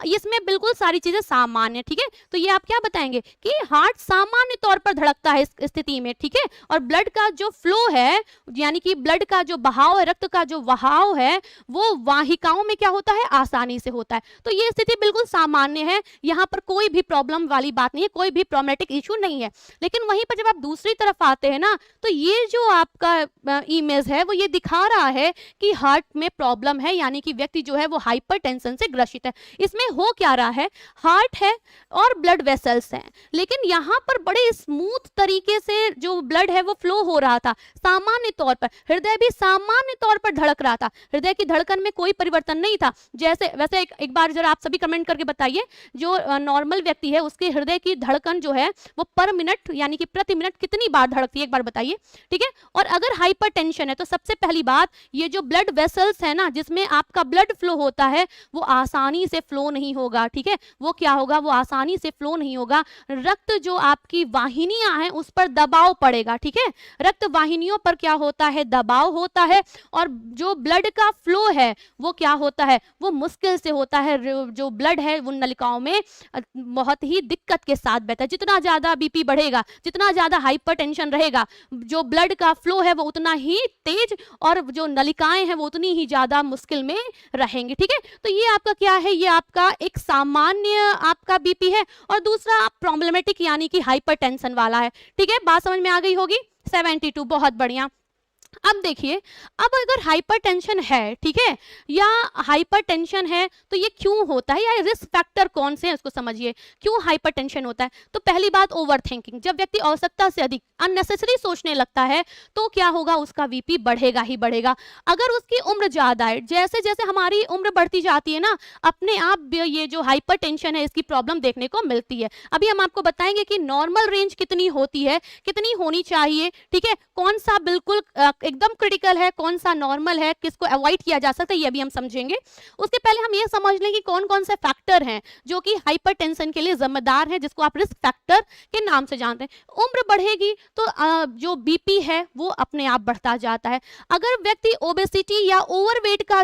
इसमें बिल्कुल सारी चीजें सामान्य, ठीक है। तो ये आप क्या बताएंगे कि हार्ट सामान्य तौर पर धड़कता है इस स्थिति में, ठीक है, और ब्लड का जो फ्लो है, यानी कि ब्लड का जो बहाव है, रक्त का जो बहाव है, वो वाहिकाओं में क्या होता है, आसानी से होता है। तो ये स्थिति बिल्कुल सामान्य है, यहाँ पर कोई भी प्रॉब्लम वाली बात नहीं है, कोई भी प्रॉब्लमेटिक इशू नहीं है। लेकिन वहीं पर जब आप दूसरी तरफ आते हैं ना, तो ये जो आपका इमेज है वो ये दिखा रहा है कि हार्ट में प्रॉब्लम है, यानी कि व्यक्ति जो है वो हाइपरटेंशन से ग्रसित है। इसमें हो क्या रहा है, हार्ट है और ब्लड वेसल्स हैं, लेकिन यहाँ पर बड़े स्मूथ तरीके से जो ब्लड है वो फ्लो हो रहा था। सामान्य तौर पर हृदय भी सामान्य तौर पर धड़क रहा था, हृदय की धड़कन में कोई परिवर्तन नहीं था। जैसे वैसे एक बार जरा आप सभी कमेंट करके बताइए, जो नॉर्मल व्यक्ति है उसके हृदय की धड़कन जो है वो पर मिनट यानी कि प्रति मिनट कितनी बार धड़कती है, एक बार बताइए, ठीक है। और अगर हाइपरटेंशन है तो सबसे पहली बात, ये जो ब्लड वेसल्स है ना जिसमें आपका ब्लड फ्लो होता है वो आसानी से फ्लो नहीं होगा, ठीक है। वो क्या होगा, वो आसानी से फ्लो नहीं होगा। रक्त जो आपकी वाहिनियां हैं उस पर दबाव पड़ेगा, ठीक है। रक्त वाहिनियों पर क्या होता है, दबाव होता है, और जो ब्लड का फ्लो है वो क्या होता है, वो मुश्किल से होता है। जो ब्लड है वो नलिकाओं में बहुत ही दिक्कत के साथ बहता है। जितना ज्यादा बीपी बढ़ेगा, जितना ज्यादा हाइपरटेंशन रहेगा, जो ब्लड का फ्लो है वो उतना ही तेज, और जो नलिकाएं हैं वो उतनी ही ज्यादा मुश्किल में रहेंगी, ठीक है। तो ये आपका क्या है, ये आपका एक सामान्य आपका बीपी है, और दूसरा प्रॉब्लमेटिक यानी कि हाइपरटेंशन वाला है, ठीक है। बात समझ में आ गई होगी। 72, बहुत बढ़िया। अब देखिए, अब अगर हाइपरटेंशन है, ठीक है, या हाइपरटेंशन है तो ये क्यों होता है, या रिस्क फैक्टर कौन से हैं उसको समझिए, क्यों हाइपरटेंशन होता है। तो पहली बात, ओवर थिंकिंग। जब व्यक्ति आवश्यकता से अधिक अननेसेसरी सोचने लगता है तो क्या होगा, उसका बीपी बढ़ेगा ही बढ़ेगा। अगर उसकी उम्र ज्यादा है, जैसे जैसे हमारी उम्र बढ़ती जाती है ना, अपने आप ये जो हाइपरटेंशन है इसकी प्रॉब्लम देखने को मिलती है। अभी हम आपको बताएंगे कि नॉर्मल रेंज कितनी होती है, कितनी होनी चाहिए, ठीक है, कौन सा बिल्कुल एकदम क्रिटिकल है, कौन सा नॉर्मल है, किसको अवॉइड किया जा सकता है, ये भी हम समझेंगे। उसके पहले हम ये समझ लें कि कौन कौन से फैक्टर हैं जो कि हाइपरटेंशन के लिए जिम्मेदार हैं, जिसको आप रिस्क फैक्टर के नाम से जानते हैं। उम्र बढ़ेगी तो जो बीपी है वो अपने आप बढ़ता जाता है। अगर व्यक्ति ओबेसिटी या ओवरवेट का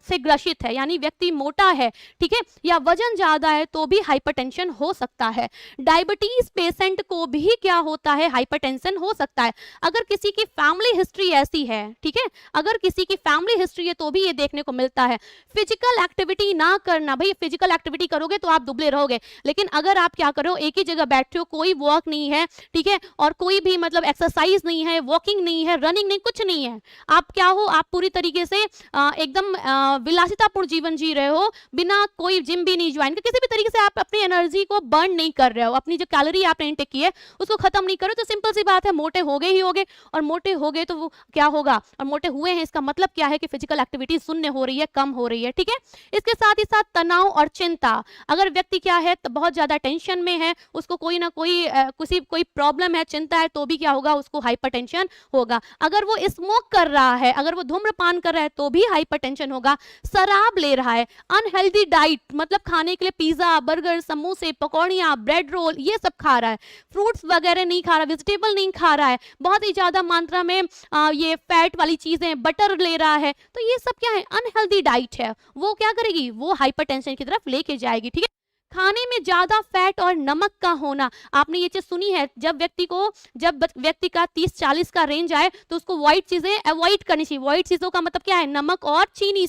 से ग्रसित है, यानी व्यक्ति मोटा है, ठीक है, या वजन ज्यादा है, तो भी हाइपरटेंशन हो सकता है। डायबिटीज पेशेंट को भी क्या होता है, हाइपरटेंशन हो सकता है। अगर किसी की फैमिली हिस्ट्री ऐसी है, ठीक है, अगर किसी की फैमिली हिस्ट्री है तो भी ये देखने को मिलता है। फिजिकल एक्टिविटी ना करना, भाई फिजिकल एक्टिविटी करोगे तो आप दुबले रहोगे, लेकिन अगर आप क्या करो, एक ही जगह बैठे हो, कोई वॉक नहीं है, ठीक है, और कोई भी मतलब एक्सरसाइज नहीं है, वॉकिंग नहीं है, रनिंग नहीं, कुछ नहीं है, आप क्या हो, आप पूरी तरीके से एकदम विलासितापूर्ण जीवन जी रहे हो, बिना कोई जिम भी नहीं ज्वाइन कर, किसी भी तरीके से आप अपनी एनर्जी को बर्न नहीं कर रहे हो, अपनी जो कैलोरी आपने इनटेक की है उसको खत्म नहीं करो, तो सिंपल सी बात है, मोटे हो गए ही होगे। और मोटे हो गए तो वो क्या होगा, और मोटे हुए हैं इसका मतलब क्या है कि फिजिकल एक्टिविटी शून्य हो रही है, कम हो रही है, ठीक है। इसके साथ ही साथ तनाव और चिंता। अगर व्यक्ति क्या है तो बहुत ज्यादा टेंशन में है, उसको कोई ना कोई कोई प्रॉब्लम है, चिंता है, तो भी क्या होगा, उसको हाइपरटेंशन होगा। अगर वो स्मोक कर रहा है, अगर वो धूम्रपान कर रहा है तो भी हाइपरटेंशन होगा। शराब ले रहा है, अनहेल्दी डाइट मतलब खाने के लिए पिज्जा, बर्गर, समोसे, पकौड़ियाँ, ब्रेड रोल, ये सब खा रहा है, फ्रूट्स वगैरह नहीं खा रहा, वेजिटेबल नहीं खा रहा है, बहुत ही ज्यादा मात्रा में ये फैट वाली चीजें, बटर ले रहा है, तो ये सब क्या है, अनहेल्दी डाइट है। वो क्या करेगी, वो हाइपरटेंशन की तरफ लेके जाएगी, ठीक है। खाने में ज्यादा फैट और नमक का होना, आपने ये चीज सुनी है, जब व्यक्ति का 30-40 का रेंज आए तो उसको व्हाइट चीजें अवॉइड करनी चाहिए। व्हाइट चीजों का मतलब क्या है, नमक और चीनी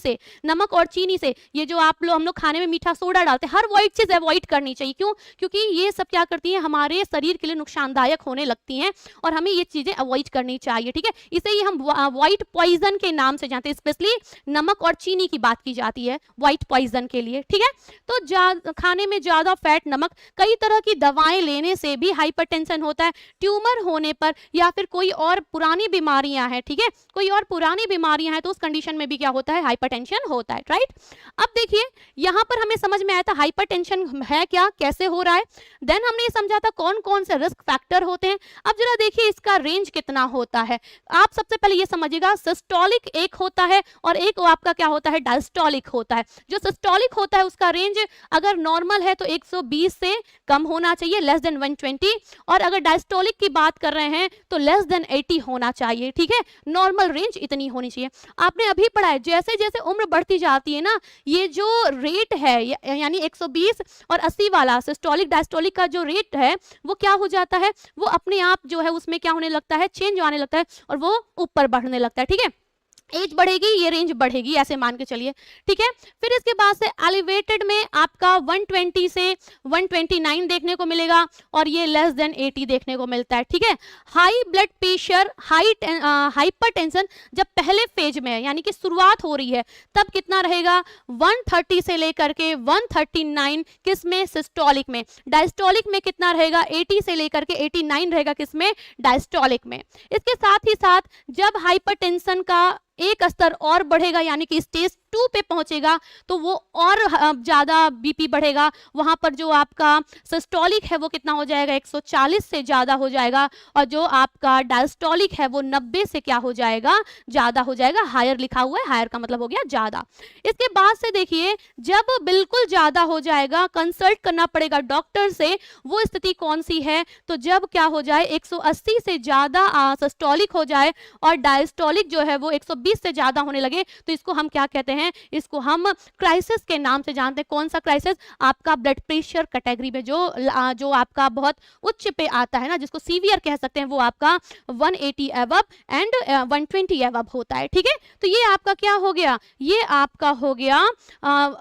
से, ये जो हम लोग खाने में मीठा सोडा डालते हैं, हर व्हाइट चीज अवॉइड करनी चाहिए। क्यों, क्योंकि ये सब क्या करती है, हमारे शरीर के लिए नुकसानदायक होने लगती हैं, और हमें ये चीजें अवॉइड करनी चाहिए, ठीक है। इसे ही हम व्हाइट पॉइजन के नाम से जानते हैं, स्पेशली नमक और चीनी की बात की जाती है व्हाइट पॉइजन के लिए, ठीक है। तो खाने में ज्यादा फैट, नमक, कई तरह की दवाएं लेने से भी हाइपरटेंशन होता है। ट्यूमर होने पर, या फिर कोई और पुरानी बीमारियां हैं, ठीक है, कोई और पुरानी बीमारियां हैं, तो उस कंडीशन में भी क्या होता है, हाइपरटेंशन होता है, राइट। अब देखिए यहां पर हमें समझ में आया था हाइपरटेंशन है क्या, कैसे हो रहा है। देन हमने ये समझा था कौन कौन से रिस्क फैक्टर होते हैं। अब जरा देखिए इसका रेंज कितना होता है। आप सबसे पहले ये समझिएगा, सिस्टोलिक एक होता है और एक आपका क्या होता है, डायस्टोलिक होता है। जो सिस्टोलिक होता है उसका रेंज अगर नॉर्मल है तो 120 से कम होना चाहिए, लेस देन 120, और अगर डायस्टोलिक की बात कर रहे हैं तो लेस देन 80 होना चाहिए, ठीक है। नॉर्मल रेंज इतनी होनी चाहिए। आपने अभी पढ़ा है, जैसे जैसे उम्र बढ़ती जाती है ना, ये जो रेट है यानी 120 और 80 वाला सिस्टोलिक डायस्टोलिक का जो रेट है वो क्या हो जाता है, वो अपने आप जो है उसमें क्या होने लगता है, चेंज आने लगता है, और वो ऊपर बढ़ने लगता है, ठीक है। एज बढ़ेगी, ये रेंज बढ़ेगी, ऐसे मान के चलिए, ठीक है। फिर इसके बाद से एलिवेटेड में आपका 120 से 129 देखने को मिलेगा और ये लेस देन 80 देखने को मिलता है, ठीक है। हाई ब्लड प्रेशर, हाइपरटेंशन जब पहले फेज में है यानी कि शुरुआत हो रही है तब कितना रहेगा 130 से लेकर के 139 किस में, सिस्टोलिक में। डायस्टोलिक में कितना रहेगा 80 से लेकर के 89 रहेगा किस में, डायस्टोलिक में। इसके साथ ही साथ जब हाइपरटेंशन का एक स्तर और बढ़ेगा यानी कि स्टेज 2 पे पहुंचेगा तो वो और ज्यादा बीपी बढ़ेगा, वहां पर जो आपका सिस्टोलिक है वो कितना हो जाएगा 140 से ज्यादा हो जाएगा और जो आपका डायस्टोलिक है वो 90 से क्या हो जाएगा, ज्यादा हो जाएगा। हायर लिखा हुआ है, हायर का मतलब हो गया ज्यादा। इसके बाद से देखिए जब बिल्कुल ज्यादा हो जाएगा कंसल्ट करना पड़ेगा डॉक्टर से, वो स्थिति कौन सी है, तो जब क्या हो जाए 180 से ज्यादा सिस्टोलिक हो जाए और डायस्टोलिक जो है वो 120 से ज्यादा होने लगे, तो इसको हम क्या कहते हैं, इसको हम क्राइसिस के नाम से जानते हैं। कौन सा क्राइसिस, आपका ब्लड प्रेशर कैटेगरी में जो आपका बहुत उच्च पे आता है ना, जिसको सीवियर कह सकते हैं, वो आपका 180 एवब एंड 120 एवब होता है, ठीक है। तो ये आपका क्या हो गया, ये आपका हो गया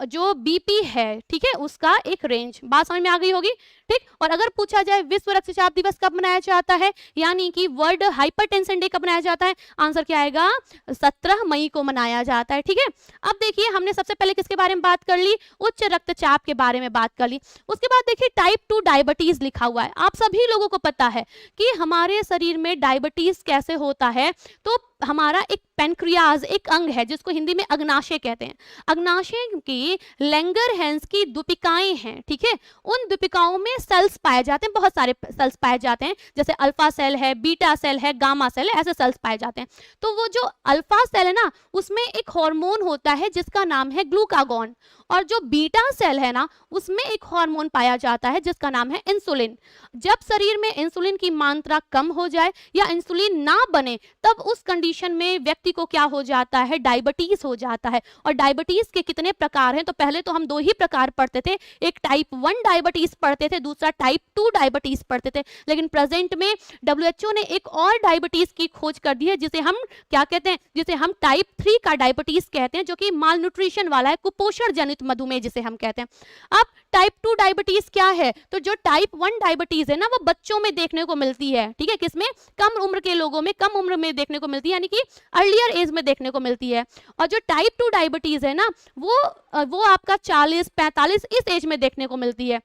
जो बीपी है, ठीक है, उसका एक रेंज। बात समझ में आ गई होगी, ठीक। और अगर पूछा जाए विश्व रक्तचाप दिवस कब मनाया जाता है, यानी कि वर्ल्ड हाइपरटेंशन डे कब मनाया जाता है, आंसर क्या आएगा 17 मई को मनाया जाता है, ठीक है। अब देखिए हमने सबसे पहले किसके बारे में बात कर ली, उच्च रक्तचाप के बारे में बात कर ली। उसके बाद देखिए टाइप 2 डायबिटीज लिखा हुआ है। आप सभी लोगों को पता है कि हमारे शरीर में डायबिटीज कैसे होता है, तो हमारा एक पेनक्रियाज एक अंग है जिसको हिंदी में अग्नाशय कहते हैं। अग्नाशय की लैंगरहैंस की द्वीपिकाएं हैं, ठीक है। उन द्वीपिकाओं में सेल्स पाए जाते हैं, बहुत सारे सेल्स पाए जाते हैं, जैसे अल्फा सेल है, बीटा सेल है, गामा सेल है, ऐसे सेल्स पाए जाते हैं। तो वो जो अल्फा सेल है ना, उसमें एक हार्मोन होता है जिसका नाम है ग्लूकागॉन, और जो बीटा सेल है ना, उसमें एक हार्मोन पाया जाता है जिसका नाम है इंसुलिन। जब शरीर में इंसुलिन की मात्रा कम हो जाए या इंसुलिन ना बने, तब उस कंडीशन में व्यक्ति को क्या हो जाता है, डायबिटीज हो जाता है। और डायबिटीज के कितने प्रकार हैं, तो पहले तो हम 2 ही प्रकार पढ़ते थे, एक टाइप 1 डायबिटीज पढ़ते थे, दूसरा टाइप 2 डायबिटीज पढ़ते थे। लेकिन प्रेजेंट में WHO ने एक और डायबिटीज की खोज कर दी है जिसे हम क्या कहते हैं, जिसे हम टाइप 3 का डायबिटीज कहते हैं, जो कि माल न्यूट्रिशन वाला है, कुपोषण जनित मधुमेह जिसे हम कहते हैं। अब टाइप 2 डायबिटीज क्या है, तो जो टाइप 1 डायबिटीज है ना, वो बच्चों में देखने को मिलती है, ठीक है, किसमें, कम उम्र के लोगों में, कम उम्र में देखने को मिलती है, यानी कि अर्लियर एज में देखने को मिलती है। और जो टाइप 2 डायबिटीज है ना, वो आपका 40-45 इस एज में देखने को मिलती है।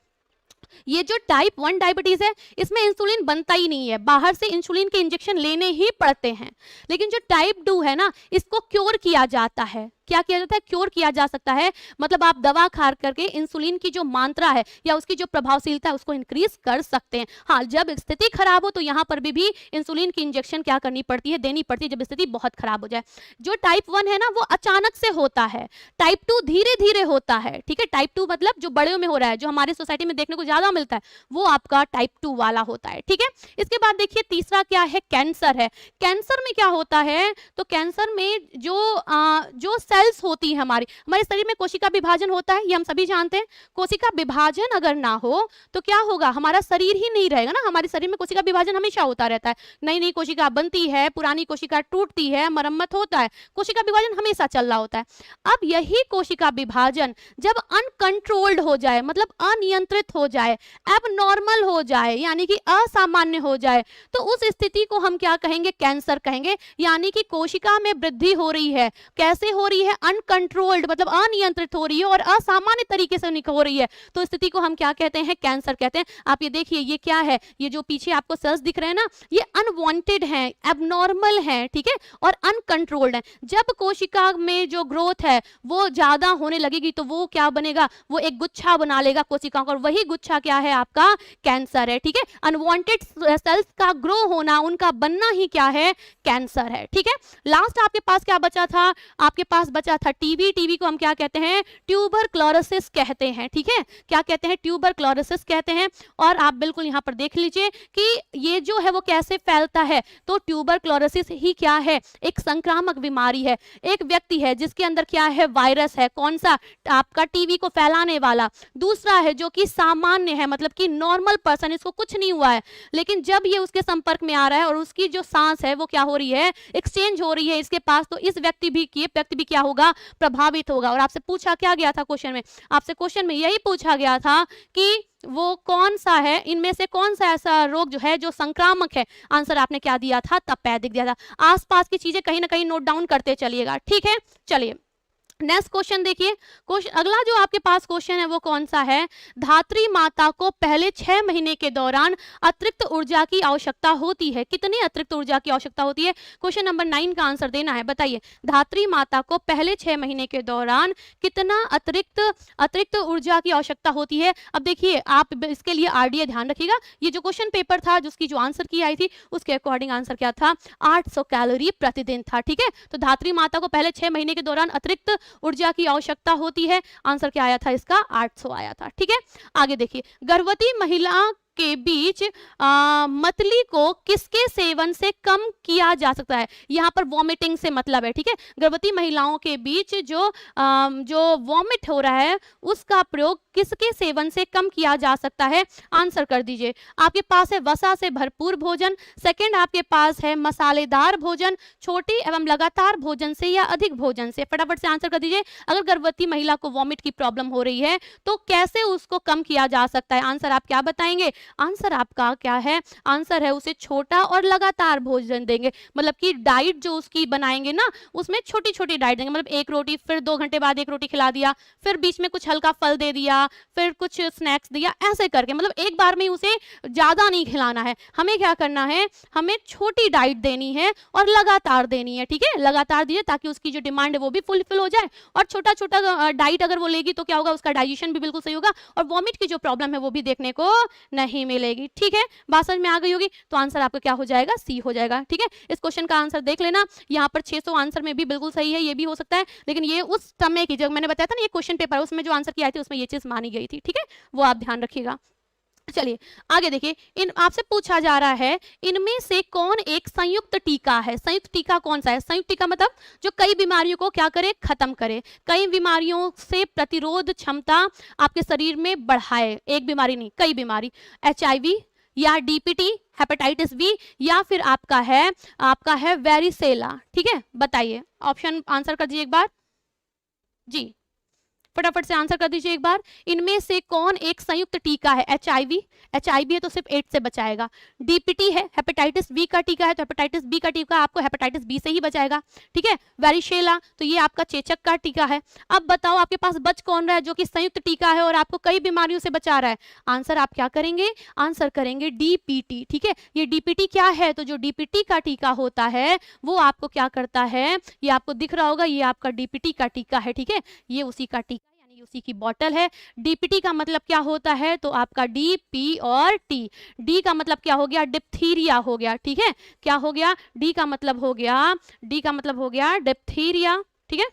ये जो टाइप 1 डायबिटीज है, इसमें इंसुलिन बनता ही नहीं है, बाहर से इंसुलिन के इंजेक्शन लेने ही पड़ते हैं। लेकिन जो टाइप 2 है ना, इसको क्योर किया जाता है। क्या किया जाता है, क्योर किया जा सकता है, मतलब आप दवा खा करके इंसुलिन की जो मात्रा है या उसकी जो प्रभावशीलता है उसको इंक्रीज कर सकते हैं। हाँ, जब स्थिति खराब हो तो यहाँ पर भी इंसुलिन की इंजेक्शन क्या करनी पड़ती है, देनी पड़ती है, जब स्थिति बहुत खराब हो जाए। जो टाइप 1 है ना, वो अचानक से होता है, टाइप 2 धीरे धीरे होता है, ठीक है। टाइप 2 मतलब जो बड़े में हो रहा है, जो हमारे सोसाइटी में देखने को ज्यादा मिलता है, वो आपका टाइप 2 वाला होता है, ठीक है। इसके बाद देखिए तीसरा क्या है, कैंसर है। कैंसर में क्या होता है, तो कैंसर में जो सेल्स होती है, हमारे शरीर में कोशिका विभाजन होता है, ये हम सभी जानते हैं। कोशिका विभाजन अगर ना हो तो क्या होगा, हमारा शरीर ही नहीं रहेगा ना। हमारे शरीर में कोशिका विभाजन हमेशा होता रहता है, नई नई कोशिका बनती है, पुरानी कोशिका टूटती है, मरम्मत होता है, कोशिका विभाजन हमेशा चल रहा होता है। अब यही कोशिका विभाजन जब अनकंट्रोल्ड हो जाए, मतलब अनियंत्रित हो जाए, एबनॉर्मल हो जाए, यानी कि असामान्य हो जाए, तो उस स्थिति को हम क्या कहेंगे, कैंसर कहेंगे। यानी कि कोशिका में वृद्धि हो रही है, कैसे हो रही है, अनकंट्रोल्ड, मतलब अनियंत्रित हो रही है और असामान्य तरीके से हो रही है, तो स्थिति को हम क्या कहते हैं, कैंसर कहते हैं। आप ये देखिए, ये क्या है, ये जो पीछे आपको सेल्स दिख रहे हैं ना, ये अनवांटेड हैं, एबनॉर्मल हैं, ठीक है, और अनकंट्रोल्ड हैं। जब कोशिका में जो ग्रोथ है वो ज्यादा होने लगेगी तो वो क्या बनेगा, वो एक गुच्छा बना लेगा कोशिकाओं का, और वही गुच्छा क्या है, आपका कैंसर है, ठीक है। अनवांटेड सेल्स का ग्रो होना, उनका बनना ही क्या है, कैंसर है, ठीक है। लास्ट आपके पास क्या बचा था, आपके पास बचा था टीबी। टीबी को हम क्या कहते हैं? ट्यूबरक्लोसिस कहते हैं, ठीक है, क्या कहते हैं? ट्यूबरक्लोसिस कहते हैं। और आप बिल्कुल यहाँ पर देख लीजिए कि ये जो है वो कैसे फैलता है, तो ट्यूबरक्लोसिस ही क्या है? एक संक्रामक बीमारी है। एक व्यक्ति है जिसके अंदर क्या है? वायरस है। कौन सा? आपका टीबी को फैलाने वाला। दूसरा है जो कि सामान्य है, मतलब कि नॉर्मल पर्सन, इसको कुछ नहीं हुआ है, लेकिन जब ये उसके संपर्क में आ रहा है और उसकी जो सांस है वो क्या हो रही है? एक्सचेंज हो रही है इसके पास, तो इस व्यक्ति भी क्या होगा? प्रभावित होगा। और आपसे पूछा क्या गया था क्वेश्चन में? आपसे क्वेश्चन में यही पूछा गया था कि वो कौन सा है, इनमें से कौन सा ऐसा रोग जो है जो संक्रामक है? आंसर आपने क्या दिया था? तपेदिक दिया था। आसपास की चीजें कहीं ना कहीं नोट डाउन करते चलिएगा, ठीक है। चलिए नेक्स्ट क्वेश्चन देखिए। क्वेश्चन अगला जो आपके पास क्वेश्चन है वो कौन सा है? धात्री माता को पहले 6 महीने के दौरान अतिरिक्त ऊर्जा की आवश्यकता होती है। कितनी अतिरिक्त ऊर्जा की आवश्यकता होती है? क्वेश्चन नंबर 9 का आंसर देना है। बताइए, धात्री माता को पहले 6 महीने के दौरान कितना अतिरिक्त ऊर्जा की आवश्यकता होती है? अब देखिए, आप इसके लिए आरडीए ध्यान रखिएगा। ये जो क्वेश्चन पेपर था जिसकी जो आंसर की आई थी उसके अकॉर्डिंग आंसर क्या था? 800 कैलोरी प्रतिदिन था, ठीक है। तो धात्री माता को पहले 6 महीने के दौरान अतिरिक्त ऊर्जा की आवश्यकता होती है। आंसर क्या आया था इसका? 800 आया था, ठीक है। आगे देखिए, गर्भवती महिला के बीच मतली को किसके सेवन से कम किया जा सकता है? यहाँ पर वॉमिटिंग से मतलब है, ठीक है। गर्भवती महिलाओं के बीच जो वॉमिट हो रहा है उसका प्रयोग किसके सेवन से कम किया जा सकता है? आंसर कर दीजिए। आपके पास है वसा से भरपूर भोजन, सेकंड आपके पास है मसालेदार भोजन, छोटी एवं लगातार भोजन से या अधिक भोजन से। फटाफट से आंसर कर दीजिए। अगर गर्भवती महिला को वॉमिट की प्रॉब्लम हो रही है तो कैसे उसको कम किया जा सकता है? आंसर आप क्या बताएंगे? आंसर आपका क्या है? आंसर है उसे छोटा और लगातार भोजन देंगे, मतलब कि डाइट जो उसकी बनाएंगे ना उसमें छोटी छोटी डाइट देंगे, मतलब एक रोटी, फिर 2 घंटे बाद एक रोटी खिला दिया, फिर बीच में कुछ हल्का फल दे दिया, फिर कुछ स्नैक्स दिया, ऐसे करके, मतलब एक बार में उसे ज्यादा नहीं खिलाना है। हमें क्या करना है? हमें छोटी डाइट देनी है और लगातार देनी है, ठीक है। लगातार दीजिए ताकि उसकी जो डिमांड है वो भी फुलफिल हो जाए, और छोटा छोटा डाइट अगर वो लेगी तो क्या होगा? उसका डाइजेशन भी बिल्कुल सही होगा और वॉमिट की जो प्रॉब्लम है वो भी देखने को नहीं मिलेगी, ठीक है। बात समझ में आ गई होगी। तो आंसर आपका क्या हो जाएगा? सी हो जाएगा, ठीक है। इस क्वेश्चन का आंसर देख लेना। यहाँ पर 600 आंसर में भी बिल्कुल सही है, ये भी हो सकता है, लेकिन ये उस समय की, जब मैंने बताया था ना ये क्वेश्चन पेपर, उसमें जो आंसर की आई थी उसमें ये चीज मानी गई थी, ठीक है, वो आप ध्यान रखिएगा। चलिए आगे देखिए, इन आपसे पूछा जा रहा है इनमें से कौन एक संयुक्त टीका है? संयुक्त टीका कौन सा है? संयुक्त टीका मतलब जो कई बीमारियों को क्या करे? खत्म करे, कई बीमारियों से प्रतिरोध क्षमता आपके शरीर में बढ़ाए। एक बीमारी नहीं, कई बीमारी। HIV या डीपीटी, हेपेटाइटिस बी, या फिर आपका है वेरिसेला, ठीक है। बताइए, ऑप्शन आंसर कर दीजिए एक बार जी, फटाफट से आंसर कर दीजिए एक बार। इनमें से कौन एक संयुक्त टीका है? HIV है तो सिर्फ 8 से बचाएगा। डीपीटी है, हेपेटाइटिस बी का टीका है तो हेपेटाइटिस बी का टीका आपको हेपेटाइटिस बी से ही बचाएगा, ठीक है। वेरिशेला तो ये आपका चेचक का टीका है। अब बताओ आपके पास बच कौन रहा है जो कि संयुक्त टीका है और आपको कई बीमारियों से बचा रहा है? आंसर आप क्या करेंगे? आंसर करेंगे डीपीटी, ठीक है। ये डीपीटी क्या है? तो जो डीपीटी का टीका होता है वो आपको क्या करता है? ये आपको दिख रहा होगा, ये आपका डीपीटी का टीका है, ठीक है। ये उसी का टीका, उसी की बॉटल है। डीपीटी का मतलब क्या होता है? तो आपका डी, पी और टी। डी का मतलब क्या हो गया? डिप्थीरिया हो गया, ठीक है। क्या हो गया? डी का मतलब हो गया डिप्थीरिया, ठीक है।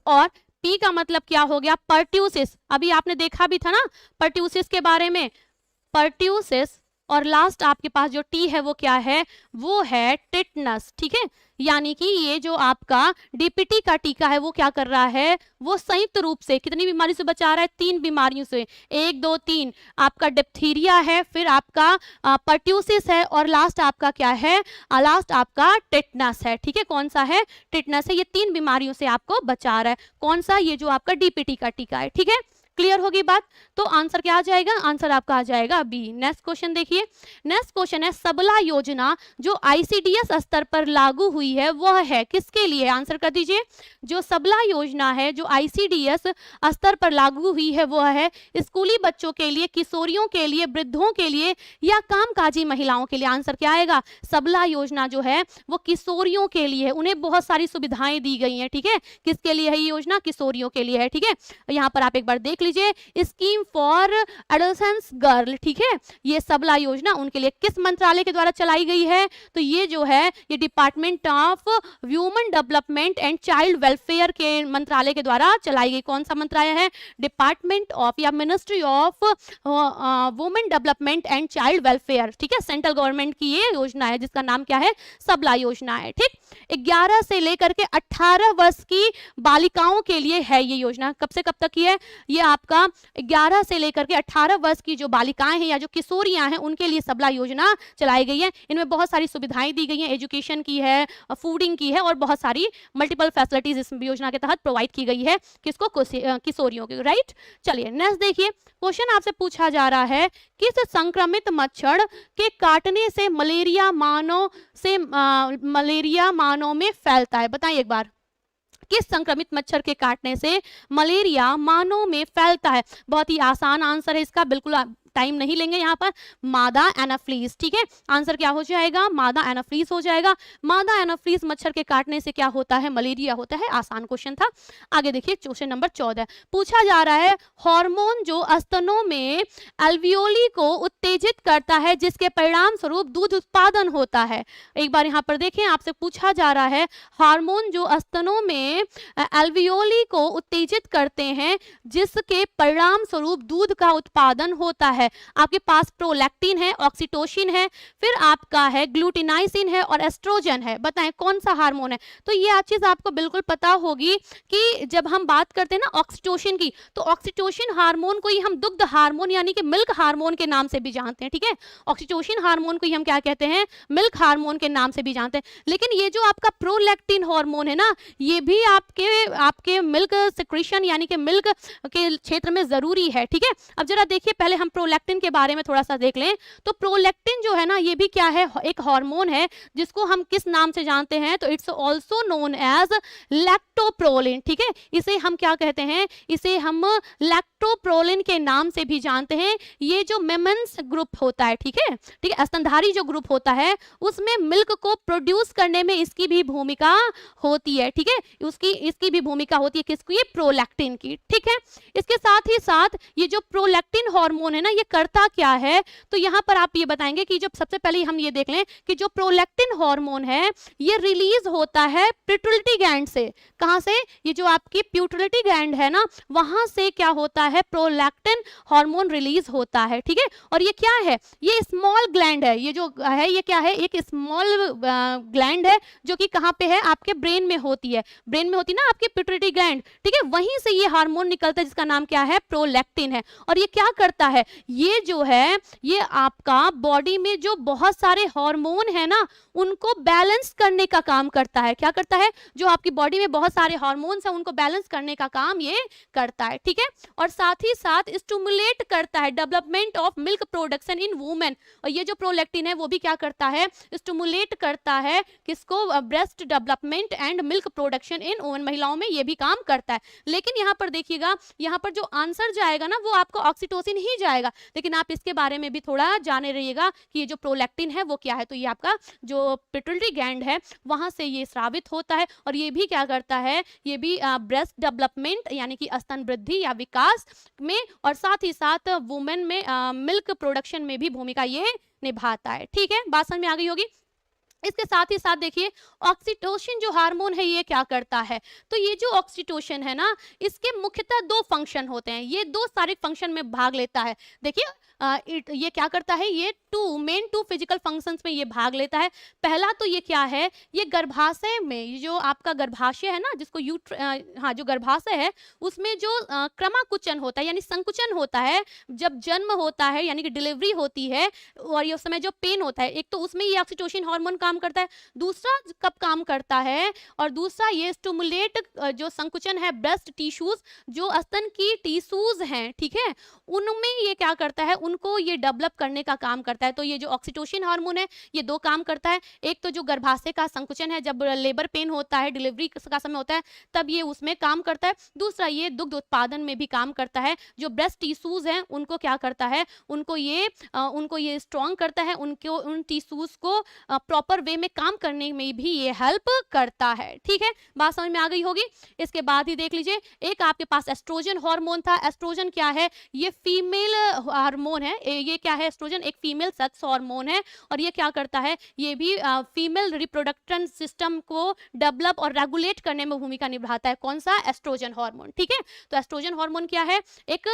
और पी का मतलब क्या हो गया? पर्ट्यूसिस। अभी आपने देखा भी था ना पर्ट्यूसिस के बारे में, पर्ट्यूसिस। और लास्ट आपके पास जो टी है वो क्या है? वो है टिटनस, ठीक है। यानी कि ये जो आपका डीपीटी का टीका है वो क्या कर रहा है? वो संयुक्त रूप से कितनी बीमारी से बचा रहा है? 3 बीमारियों से, 1 2 3। आपका डिप्थीरिया है, फिर आपका पर्ट्यूसिस है, और लास्ट आपका क्या है? लास्ट आपका टिटनस है, ठीक है। कौन सा है? टिटनस है। ये 3 बीमारियों से आपको बचा रहा है। कौन सा? ये जो आपका डीपीटी का टीका है, ठीक है। क्लियर होगी बात? तो आंसर क्या आ जाएगा? आंसर आपका आ जाएगा बी। नेक्स्ट क्वेश्चन देखिए। नेक्स्ट क्वेश्चन है सबला योजना जो आईसीडीएस स्तर पर लागू हुई है वह है किसके लिए? आंसर कर दीजिए। जो सबला योजना है जो आईसीडीएस स्तर पर लागू हुई है वह है स्कूली बच्चों के लिए, किशोरियों के लिए, वृद्धों के लिए या कामकाजी महिलाओं के लिए? आंसर क्या आएगा? सबला योजना जो है वो किशोरियों के लिए है, उन्हें बहुत सारी सुविधाएं दी गई हैं, ठीक है। किसके लिए है ये योजना? किशोरियों के लिए है, ठीक है। यहाँ पर आप एक बार देख लीजिए, स्कीम फॉर एडोलेसेंस गर्ल, ठीक है, ये सबला योजना उनके लिए किस मंत्रालय के द्वारा चलाई गई है? तो ये जो है ये department of human development and child welfare के मंत्रालय के द्वारा चलाई गई। कौन सा मंत्रालय है? डिपार्टमेंट ऑफ या ministry of women development and child welfare, ठीक है, सेंट्रल गवर्नमेंट की ये योजना है जिसका नाम क्या है? सबला योजना है। ठीक, 11 से लेकर के 18 वर्ष की बालिकाओं के लिए है ये योजना। कब से कब तक की है? ये आपका 11 से लेकर के 18 वर्ष की जो बालिकाएं हैं या जो किशोरियां हैं उनके लिए सबला योजना चलाई गई है। इनमें बहुत सारी सुविधाएं दी गई हैं, एजुकेशन की है, फूडिंग की है और बहुत सारी मल्टीपल फैसिलिटीज इस योजना के तहत प्रोवाइड की गई है। किसको? किशोरियों को, राइट। चलिए नेक्स्ट देखिए, क्वेश्चन आपसे पूछा जा रहा है, किस संक्रमित मच्छर के काटने से मलेरिया मानव में फैलता है? बताइए एक बार, किस संक्रमित मच्छर के काटने से मलेरिया मानव में फैलता है? बहुत ही आसान आंसर है इसका, बिल्कुल टाइम नहीं लेंगे यहाँ पर, मादा एनाफ्लीज, ठीक है, आंसर क्या हो जाएगा? मादा एनाफ्लीज हो जाएगा। मादा एनाफ्लीज मच्छर के काटने से क्या होता है? मलेरिया होता है। आसान क्वेश्चन था। आगे देखिए क्वेश्चन नंबर 14 पूछा जा रहा है, हार्मोन जो स्तनों में एल्वियोली को उत्तेजित करता है जिसके परिणाम स्वरूप दूध उत्पादन होता है। एक बार यहाँ पर देखें, आपसे पूछा जा रहा है, हार्मोन जो स्तनों में एल्वियोली को उत्तेजित करते हैं जिसके परिणाम स्वरूप दूध का उत्पादन होता है। आपके पास प्रोलैक्टिन है, ऑक्सीटोसिन है, फिर आपका है ग्लूटिनाइसिन है और एस्ट्रोजन है। बताएं कौन सा हार्मोन है? तो ये चीज आपको बिल्कुल पता होगी कि जब हम बात करते हैं ना ऑक्सीटोसिन की, तो ऑक्सीटोसिन हार्मोन को ही हम दुग्ध हार्मोन यानी कि मिल्क हार्मोन के नाम से भी जानते हैं, ठीक है। ऑक्सीटोसिन हार्मोन को ही हम क्या कहते हैं? मिल्क हार्मोन के नाम से भी जानते हैं। लेकिन ये जो आपका प्रोलैक्टिन हार्मोन है ना, ये भी आपके मिल्क सिक्रीशन यानी कि मिल्क के क्षेत्र में जरूरी है, ठीक है। अब जरा देखिए, पहले हम प्रोलैक्टिन के बारे में थोड़ा सा देख लें। तो प्रोलैक्टिन जो है ना, ये भी क्या है? एक हार्मोन है जिसको हम किस नाम से जानते हैं? तो इट्स आल्सो नोन एज लैक्टोप्रोलिन, ठीक है। इसे हम क्या कहते हैं? इसे हम लैक्टोप्रोलिन के नाम से भी जानते हैं। ये जो मेमन्स ग्रुप होता है, ठीक है, ठीक है, स्तनधारी जो ग्रुप होता है उसमें मिल्क को प्रोड्यूस करने में इसकी भी भूमिका होती है, ठीक है। इसकी भी भूमिका होती है किसकी? ये प्रोलैक्टिन की, ठीक है। इसके साथ ही साथ ये जो प्रोलैक्टिन हार्मोन है ना, ये करता क्या है? तो यहाँ पर आप ये बताएंगे कि जब सबसे पहले हम ये देख लें कि जो प्रोलैक्टिन हार्मोन है ये रिलीज होता है पिट्यूटरी ग्लैंड से। कहां से? ये जो आपकी पिट्यूटरी ग्लैंड है ना, वहां से क्या होता है? प्रोलैक्टिन हार्मोन रिलीज होता है, ठीक है। और ये क्या है? ये स्मॉल ग्लैंड है। ये जो है ये क्या है? एक स्मॉल ग्लैंड है जो कि कहां पे है? आपके ब्रेन में होती है। ब्रेन में होती है ना आपकी पिट्यूटरी ग्लैंड, ठीक है, वहीं से ये हार्मोन निकलता है जिसका नाम क्या है? प्रोलैक्टिन है। और ये क्या करता है? ये जो है ये आपका बॉडी में जो बहुत सारे हार्मोन है ना उनको बैलेंस करने का काम करता है। क्या करता है? जो आपकी बॉडी में बहुत सारे हार्मोन्स हैं उनको बैलेंस करने का काम ये करता है, ठीक है। और साथ ही साथ स्टिमुलेट करता है development of milk production in women. और ये जो प्रोलैक्टिन है वो भी क्या करता है? स्टिमुलेट करता है किसको? Breast development and milk production in women, महिलाओं में ये भी काम करता है। लेकिन यहाँ पर देखिएगा, यहाँ पर जो आंसर जाएगा ना वो आपको ऑक्सीटोसिन ही जाएगा, लेकिन आप इसके बारे में भी थोड़ा जाने रहिएगा कि ये जो प्रोलैक्टिन है वो क्या है। तो ये आपका जो पिट्यूटरी ग्लैंड है वहां से ये स्रावित होता है और ये भी क्या करता है? ये भी ब्रेस्ट डेवलपमेंट यानी कि स्तन वृद्धि या विकास में और साथ ही साथ वुमेन में मिल्क प्रोडक्शन में भी भूमिका ये निभाता है, ठीक है। बात समझ में आ गई होगी। इसके साथ ही साथ देखिए, ऑक्सीटोसिन जो हार्मोन है ये क्या करता है? तो ये जो ऑक्सीटोसिन है ना, इसके मुख्यतः दो फंक्शन होते हैं। ये दो शारीरिक फंक्शन में भाग लेता है। देखिए ये क्या करता है? ये मेन टू फिजिकल फंक्शंस में ये भाग लेता है। पहला तो ये क्या है? ये गर्भाशय में जो आपका गर्भाशय है ना, जिसको जो गर्भाशय है उसमें जो क्रमाकुचन होता है यानी संकुचन होता है, जब जन्म होता है यानी कि डिलीवरी होती है और ये उस समय जो पेन होता है, एक तो उसमें ये ऑक्सीटोसिन हार्मोन काम करता है। दूसरा कब काम करता है? और दूसरा ये स्टिमुलेट जो संकुचन है ब्रेस्ट टिश्यूज, जो स्तन की टिश्यूज हैं, ठीक है, उनमें ये क्या करता है? उनको ये डेवलप करने का काम करता है। तो ये जो ऑक्सीटोसिन हार्मोन है ये दो काम करता है, एक तो जो गर्भाशय का संकुचन है, जब लेबर पेन होता है, डिलीवरी का समय होता है, तब ये उसमें काम करता है। दूसरा ये दुग्ध उत्पादन में भी काम करता है, जो ब्रेस्ट टिश्यूज हैं उनको क्या करता है, उनको ये स्ट्रॉन्ग करता है, उनको उन टिश्यूज को प्रॉपर वे में काम करने में भी ये हेल्प करता है। ठीक है, बात समझ में आ गई होगी। इसके बाद ही देख लीजिए, एक आपके पास एस्ट्रोजन हार्मोन था। एस्ट्रोजन क्या है, ये फीमेल हार्मोन है। ये क्या है, एस्ट्रोजन एक फीमेल सेक्स हार्मोन है और ये क्या करता है, ये भी फीमेल रिप्रोडक्शन सिस्टम को डेवलप और रेगुलेट करने में भूमिका निभाता है। कौन सा, एस्ट्रोजन हार्मोन। ठीक है, तो एस्ट्रोजन हार्मोन क्या है, एक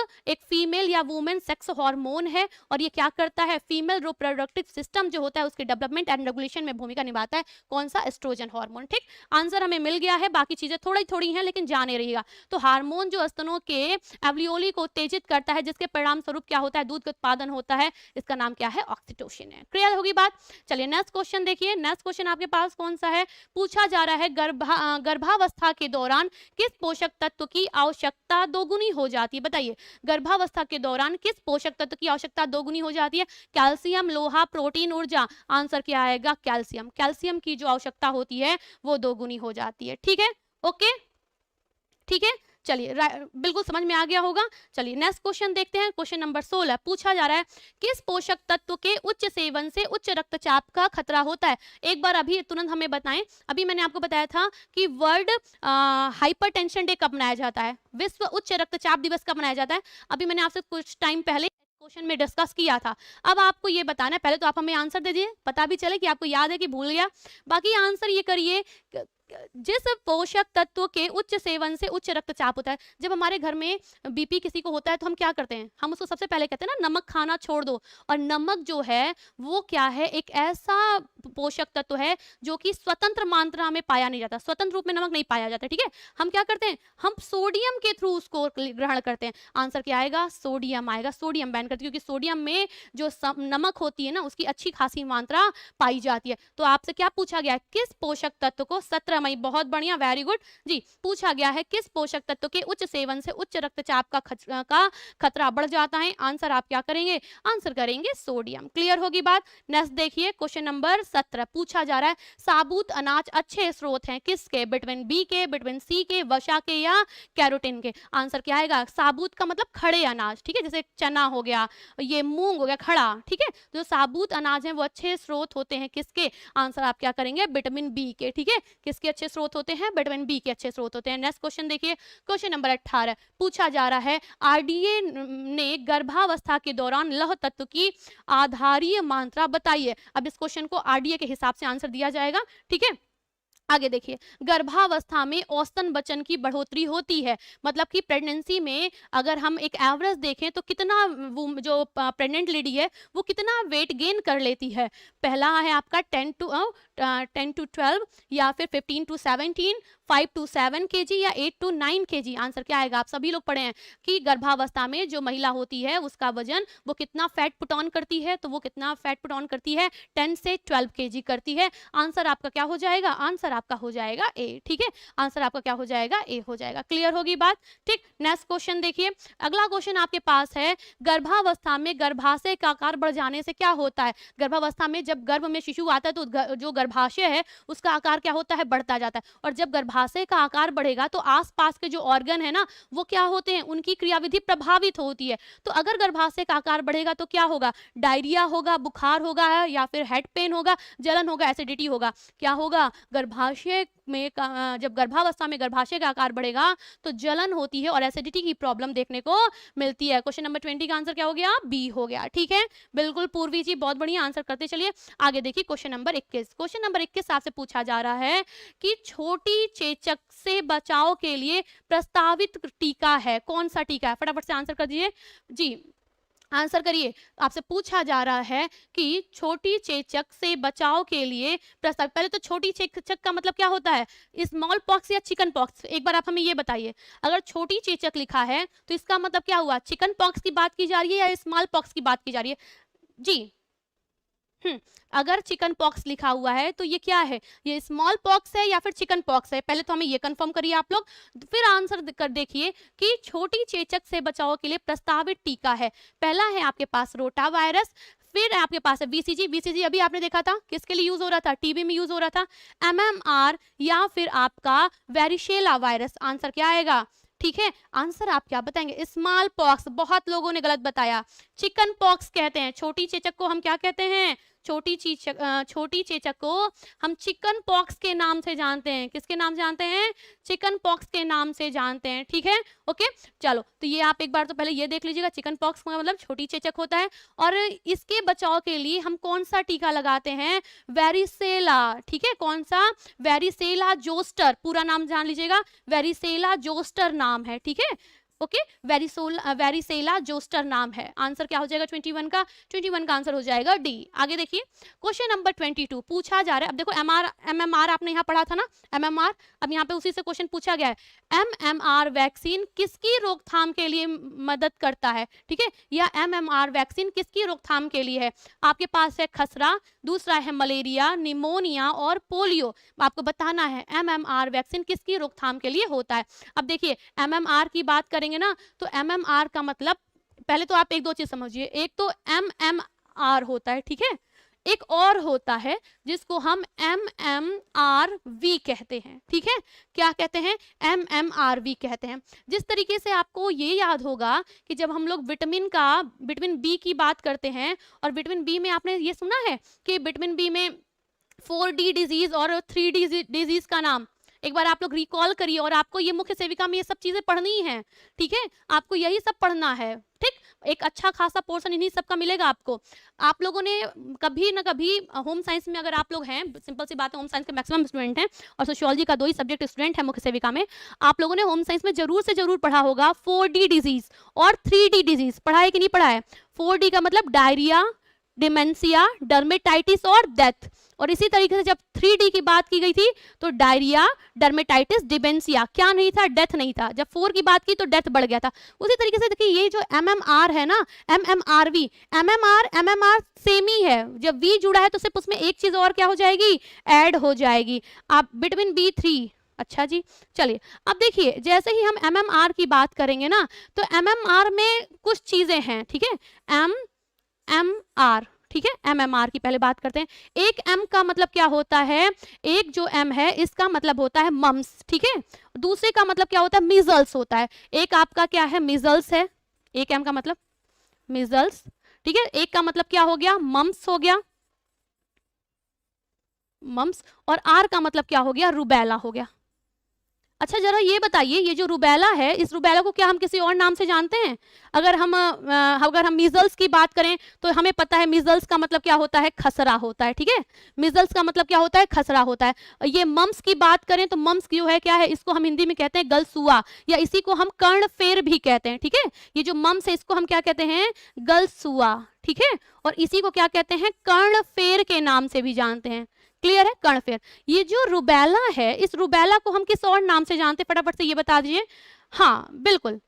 फीमेल या वुमेन सेक्स हार्मोन है और ये क्या करता है, फीमेल रिप्रोडक्टिव सिस्टम जो होता है उसके डेवलपमेंट एंड रेगुलेशन में भूमिका निभाता है। कौन सा, एस्ट्रोजन हार्मोन। ठीक, आंसर हमें मिल गया है, बाकी चीजें थोड़ी थोड़ी हैं लेकिन जाने रहिएगा। तो हार्मोन जो स्तनों के एवलियोली को उत्तेजित करता है, जिसके परिणाम स्वरूप क्या होता है, दूध का उत्पादन होता है, इसका नाम क्या है, ऑक्सीटोसिन है। क्लियर होगी बात। चलिए नेक्स्ट क्वेश्चन देखिए। नेक्स्ट क्वेश्चन आपके पास कौन सा है, पूछा जा रहा है गर्भावस्था के दौरान किस पोषक तत्व की आवश्यकता दोगुनी हो जाती है। बताइए, गर्भावस्था के दौरान किस पोषक तत्व की आवश्यकता दोगुनी हो जाती है। कैल्शियम, लोहा, प्रोटीन, ऊर्जा। आंसर क्या आएगा, कैल्शियम। कैल्शियम की जो आवश्यकता होती है वो दोगुनी हो जाती है। ठीक है, ओके, ठीक है, चलिए बिल्कुल समझ में आ गया होगा। चलिए नेक्स्ट क्वेश्चन देखते हैं। क्वेश्चन नंबर 16 पूछा जा रहा है, किस पोषक तत्व के उच्च सेवन से उच्च रक्तचाप का खतरा होता है। एक बार अभी तुरंत हमें बताएं। अभी मैंने आपको बताया था कि वर्ल्ड हाइपरटेंशन डे कब मनाया जाता है, विश्व उच्च रक्तचाप दिवस कब मनाया जाता है। अभी मैंने आपसे कुछ टाइम पहले क्वेश्चन में डिस्कस किया था। अब आपको ये बताना है, पहले तो आप हमें आंसर दे दीजिए, पता भी चले कि आपको याद है कि भूल गया। बाकी आंसर ये करिए, जिस पोषक तत्व के उच्च सेवन से उच्च रक्तचाप होता है। जब हमारे घर में बीपी किसी को होता है तो हम क्या करते हैं, हम उसको सबसे पहले कहते हैं ना, नमक खाना छोड़ दो। और नमक जो है वो क्या है, एक ऐसा पोषक तत्व है जो कि स्वतंत्र मात्रा में पाया नहीं जाता, स्वतंत्र रूप में नमक नहीं पाया जाता। ठीक है, हम क्या करते हैं, हम सोडियम के थ्रू उसको ग्रहण करते हैं। आंसर क्या आएगा, सोडियम आएगा। सोडियम बैन करते हैं क्योंकि सोडियम में जो नमक होती है ना उसकी अच्छी खासी मात्रा पाई जाती है। तो आपसे क्या पूछा गया है, किस पोषक तत्व को 17 मई, बहुत बढ़िया, वेरी गुड जी, पूछा गया है किस पोषक तत्व के उच्च सेवन से उच्च रक्तचाप का खतरा बढ़ जाता है। आंसर आप क्या करेंगे, आंसर करेंगे सोडियम। क्लियर होगी बात। नेक्स्ट देखिए, क्वेश्चन नंबर 17 पूछा जा रहा है, साबुत अनाज अच्छे स्रोत हैं किसके, विटामिन बी के, विटामिन सी के, वसा के या कैरोटीन के। आंसर क्या आएगा, साबुत का मतलब खड़े अनाज। ठीक है, जैसे चना हो गया, ये मूंग हो गया खड़ा। ठीक है, जो साबुत अनाज है वो अच्छे स्रोत होते हैं किसके, आंसर आप क्या करेंगे, विटामिन बी के। ठीक है, किसके अच्छे स्रोत होते हैं, विटामिन बी के अच्छे स्रोत होते हैं। नेक्स्ट क्वेश्चन देखिए, क्वेश्चन नंबर 18 पूछा जा रहा है, आरडीए ने गर्भावस्था के दौरान लौह तत्व की आधारीय मात्रा बताइए। अब इस क्वेश्चन को आरडीए के हिसाब से आंसर दिया जाएगा। ठीक है, आगे देखिए, गर्भावस्था में औसतन वजन की बढ़ोतरी होती है, मतलब कि प्रेगनेंसी में अगर हम एक एवरेज देखें तो कितना जो प्रेग्नेंट लेडी है वो कितना वेट गेन कर लेती है। पहला है आपका 10 to 12 या फिर 15 to 17, 5 to 7 kg या 8 to 9 kg। आंसर क्या आएगा, आप सभी लोग पढ़े हैं कि गर्भावस्था में जो महिला होती है उसका वजन वो कितना फैट पुट ऑन करती है, तो वो कितना फैट पुट ऑन करती है, 10 से 12 kg करती है। आंसर आपका क्या हो जाएगा, आंसर आपका हो जाएगा ए। ठीक है, आंसर आपका क्या हो जाएगा, ए हो जाएगा। क्लियर होगी बात। ठीक, नेक्स्ट क्वेश्चन देखिए, अगला क्वेश्चन आपके पास है, गर्भावस्था में गर्भाशय का आकार बढ़ जाने से क्या होता है। गर्भावस्था में जब गर्भ में शिशु आता है तो जो गर्भाशय है उसका आकार क्या होता है, बढ़ता जाता है। और जब गर्भाशय का आकार बढ़ेगा तो आसपास के जो ऑर्गन है ना वो क्या होते हैं, उनकी क्रियाविधि प्रभावित होती है। तो अगर गर्भाशय का आकार बढ़ेगा तो क्या होगा, डायरिया होगा, बुखार होगा या फिर हेड पेन होगा, जलन होगा, एसिडिटी होगा। क्या होगा, गर्भाशय में जब गर्भावस्था में गर्भाशय का आकार बढ़ेगा तो जलन होती है और एसिडिटी की प्रॉब्लम देखने को मिलती है। क्वेश्चन नंबर 20 का आंसर क्या हो गया, बी हो गया। ठीक है, बिल्कुल पूर्वी जी, बहुत बढ़िया, आंसर करते चलिए। आगे देखिए, क्वेश्चन नंबर 21। क्वेश्चन नंबर 21 आपसे पूछा जा रहा है कि छोटी चेचक से बचाव के लिए प्रस्तावित टीका है, कौन सा टीका है। फटाफट से आंसर कर दीजिए जी, आंसर करिए। आपसे पूछा जा रहा है कि छोटी चेचक से बचाव के लिए प्रस्ताव, पहले तो छोटी चेचक का मतलब क्या होता है, स्मॉल पॉक्स या चिकन पॉक्स। एक बार आप हमें ये बताइए, अगर छोटी चेचक लिखा है तो इसका मतलब क्या हुआ, चिकन पॉक्स की बात की जा रही है या स्मॉल पॉक्स की बात की जा रही है जी। अगर चिकन पॉक्स लिखा हुआ है तो ये क्या है, ये स्मॉल पॉक्स है या फिर चिकन पॉक्स है, पहले तो हमें ये कंफर्म करिए आप लोग। फिर आंसर कर देखिए कि छोटी चेचक से बचाव के लिए प्रस्तावित टीका है। पहला है आपके पास रोटा वायरस, फिर आपके पास है बीसीजी। बीसीजी अभी आपने देखा था किसके लिए यूज हो रहा था, टीबी में यूज हो रहा था। एमएमआर या फिर आपका वेरिशेला वायरस, आंसर क्या आएगा, ठीक है। आंसर आप क्या बताएंगे, स्मॉल पॉक्स। बहुत लोगों ने गलत बताया, चिकन पॉक्स कहते हैं। छोटी चेचक को हम क्या कहते हैं, छोटी चेचक को हम चिकन पॉक्स के नाम से जानते हैं। किसके नाम से जानते हैं, चिकन पॉक्स के नाम से जानते हैं, ठीक है। ओके चलो, तो ये आप एक बार तो पहले ये देख लीजिएगा, चिकन पॉक्स का मतलब छोटी चेचक होता है। और इसके बचाव के लिए हम कौन सा टीका लगाते हैं, वेरिसेला, ठीक है। कौन सा, वेरिसेला जोस्टर, पूरा नाम जान लीजिएगा, वेरिसेला जोस्टर नाम है, ठीक है। ओके, वेरिसेला जोस्टर नाम है। आंसर क्या हो जाएगा 21 का, 21 का आंसर हो जाएगा डी। आगे देखिए क्वेश्चन नंबर 22 पूछा जा रहा है। अब देखो एमएमआर आपने यहाँ पढ़ा था ना, एमएमआर, अब यहाँ पे उसी से क्वेश्चन पूछा गया है। एमएमआर वैक्सीन किसकी रोकथाम के लिए मदद करता है, ठीक है। या एमएमआर वैक्सीन किसकी रोकथाम के लिए है। आपके पास है खसरा, दूसरा है मलेरिया, निमोनिया और पोलियो। आपको बताना है एमएमआर वैक्सीन किसकी रोकथाम के लिए होता है। अब देखिए एमएमआर की बात करेंगे ना, तो एमएमआर का मतलब, पहले तो आप एक दो चीज समझिए। एक तो एमएमआर होता है, ठीक है। एक और होता है जिसको हम एमएमआरवी कहते हैं, ठीक है। क्या कहते हैं, एमएमआरवी कहते हैं। जिस तरीके से आपको ये याद होगा कि जब हम लोग विटामिन बी की बात करते हैं, और विटामिन बी में आपने ये सुना है कि विटामिन बी में 4D डिजीज और 3D डिजीज का नाम एक बार आप लोग रिकॉल करिए। और आपको ये मुख्य सेविका में ये सब चीजें पढ़नी है, ठीक है। आपको यही सब पढ़ना है, ठीक। एक अच्छा खासा पोर्शन इन्हीं सब का मिलेगा आपको। आप लोगों ने कभी ना कभी होम साइंस में, अगर आप लोग हैं, सिंपल सी बात है, होम साइंस के मैक्सिमम स्टूडेंट हैं और सोशियोलॉजी का 2 ही सब्जेक्ट स्टूडेंट है मुख्य सेविका में, आप लोगों ने होम साइंस में जरूर से जरूर पढ़ा होगा 4D डिजीज और 3D डिजीज। पढ़ा है कि नहीं पढ़ा है। 4D का मतलब डायरिया, डिमेंशिया, डर्मेटाइटिस और डेथ। और इसी तरीके से जब 3D की बात की गई थी तो डायरिया, डर्मेटाइटिस, डिमेंशिया, क्या नहीं था, डेथ नहीं था। जब 4 की बात की तो डेथ बढ़ गया था। उसी तरीके से देखिए ये जो एमएमआर है ना, एमएमआरवी, एमएमआर सेम ही है। जब वी जुड़ा है तो सिर्फ उसमें एक चीज और क्या हो जाएगी, ऐड हो जाएगी। आप विटामिन B3, अच्छा जी। चलिए अब देखिए, जैसे ही हम एमएमआर की बात करेंगे ना, तो एमएमआर में कुछ चीजें हैं, ठीक है। एमएमआर, ठीक है। एमएमआर की पहले बात करते हैं। एक एम का मतलब क्या होता है, एक जो एम है इसका मतलब होता है मम्स, ठीक है। दूसरे का मतलब क्या होता है, मीजल्स होता है। एक आपका क्या है, मीजल्स है, एक एम का मतलब मीजल्स, ठीक है। एक का मतलब क्या हो गया, मम्स हो गया, मम्स। और आर का मतलब क्या हो गया, रुबेला हो गया। अच्छा जरा ये बताइए, ये जो रुबेला है, इस रुबेला को क्या हम किसी और नाम से जानते हैं। अगर हम मीजल्स की बात करें तो हमें पता है मीजल्स का मतलब क्या होता है, खसरा होता है, ठीक है। मीजल्स का मतलब क्या होता है, खसरा होता है। ये मम्स की बात करें तो मम्स जो है क्या है, इसको हम हिंदी में कहते हैं गलसुआ, या इसी को हम कर्णफेर भी कहते हैं, ठीक है। ये जो मम्स है इसको हम क्या कहते हैं, गलसुआ, ठीक है। और इसी को क्या कहते हैं, कर्णफेर के नाम से भी जानते हैं। क्लियर है, कर्णफेर। ये जो रुबेला है, इस रुबेला को हम किस और नाम से जानते हैं, फटाफट से ये बता दीजिए। हाँ बिल्कुल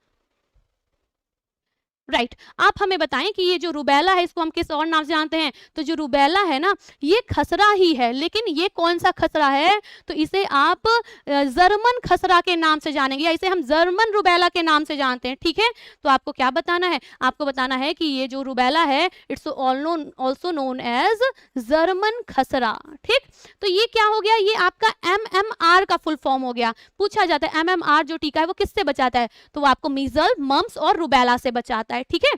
राइट आप हमें बताएं कि ये जो रुबेला है इसको हम किस और नाम से जानते हैं। तो जो रुबेला है ना, ये खसरा ही है, लेकिन ये कौन सा खसरा है, तो इसे आप जर्मन खसरा के नाम से जानेंगे, या इसे हम जर्मन रुबेला के नाम से जानते हैं, ठीक है। तो आपको क्या बताना है, आपको बताना है कि ये जो रुबेला है it's also known as German खसरा, ठीक। तो ये क्या हो गया, ये आपका एमएमआर का फुल फॉर्म हो गया। पूछा जाता है एमएमआर जो टीका है वो किससे बचाता है, तो वो आपको मीजल, मम्स और रुबेला से बचाता है, ठीक है।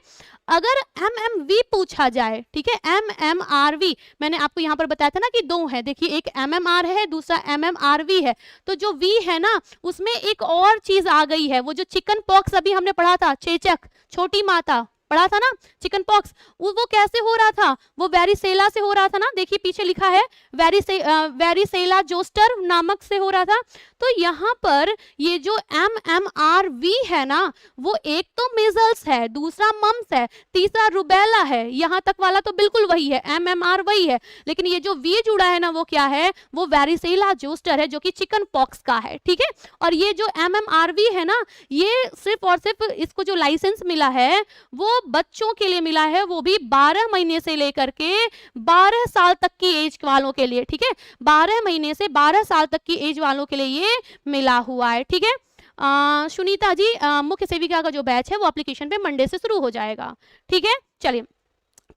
अगर एमएमवी पूछा जाए, ठीक है, एमएमआरवी, मैंने आपको यहां पर बताया था ना कि 2 है, देखिए एक एमएमआर है, दूसरा एमएमआरवी है। तो जो वी है ना, उसमें एक और चीज आ गई है, वो जो चिकन पॉक्स अभी हमने पढ़ा था, चेचक, छोटी माता पढ़ा था ना, चिकन पॉक्स, वो कैसे हो रहा था, वो वेरिसेला से हो रहा था ना। देखिए पीछे लिखा है वेरिसेला जोस्टर नामक से हो रहा था। तो यहाँ पर ये जो एमएमआरवी है ना, वो एक तो मीजल्स है, दूसरा मम्स है, तीसरा रुबेला है। यहाँ तक वाला तो बिल्कुल वही है, एमएमआर वही है, लेकिन ये जो वी जुड़ा है ना, वो क्या है, वो वेरिसेला जोस्टर है, जो कि चिकन पॉक्स का है, ठीक है। और ये जो एमएमआरवी है ना, ये सिर्फ और सिर्फ इसको जो लाइसेंस मिला है वो जो बच्चों के लिए मिला है वो भी 12 महीने से लेकर के 12 साल तक की एज वालों के लिए, ठीक है, 12 महीने से 12 साल तक की एज वालों के लिए ये मिला हुआ है, ठीक है। सुनीता जी, मुख्य सेविका का जो बैच है वो एप्लीकेशन पे मंडे से शुरू हो जाएगा, ठीक है। चलिए,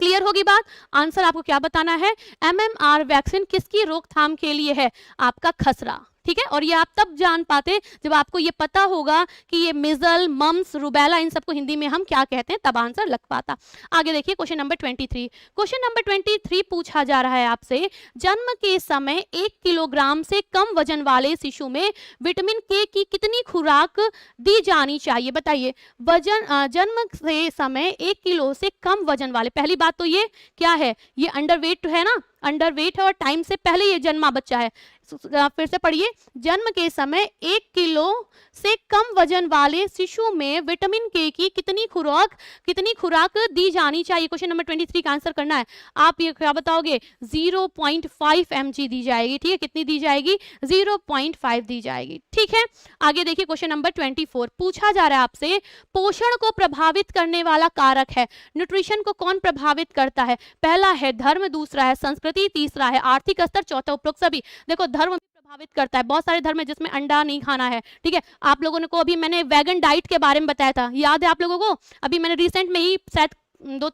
क्लियर होगी बात। आंसर आपको क्या बताना है, MMR वैक्सीन किसकी रोकथाम के लिए है, आपका खसरा, ठीक है। और ये आप तब जान पाते जब आपको ये पता होगा कि ये मिजल, मम्स, रुबेला, इन सबको हिंदी में हम क्या कहते हैं, तब आंसर लग पाता। आगे देखिए क्वेश्चन नंबर 23। क्वेश्चन नंबर 23 पूछा जा रहा है आपसे, जन्म के समय 1 किलोग्राम से कम वजन वाले शिशु में विटामिन के की कितनी खुराक दी जानी चाहिए, बताइए। वजन जन्म से समय 1 किलो से कम वजन वाले, पहली बात तो ये क्या है, ये अंडरवेट है ना, अंडरवेट है और टाइम से पहले ये जन्मा बच्चा है। फिर से पढ़िए, जन्म के समय 1 किलो से कम वजन वाले शिशु में विटामिन के की कितनी खुराक दी जानी चाहिए। क्वेश्चन नंबर 23 का आंसर करना है। आप ये क्या बताओगे, 0.5 mg दी जाएगी, ठीक है। कितनी दी जाएगी, 0.5 दी जाएगी, ठीक है। आगे देखिए क्वेश्चन नंबर 24 पूछा जा रहा है आपसे, पोषण को प्रभावित करने वाला कारक है, न्यूट्रिशन को कौन प्रभावित करता है, पहला है धर्म, दूसरा है संस्कृति, तीसरा है आर्थिक स्तर, चौथा उपरोक्त सभी। देखो धर्म भी प्रभावित करता है, बहुत सारे धर्म है जिसमें अंडा नहीं खाना है, ठीक है। आप लोगों ने को अभी मैंने वेगन डाइट के बारे में बताया था, याद है आप लोगों को, अभी मैंने रिसेंट में ही शायद दो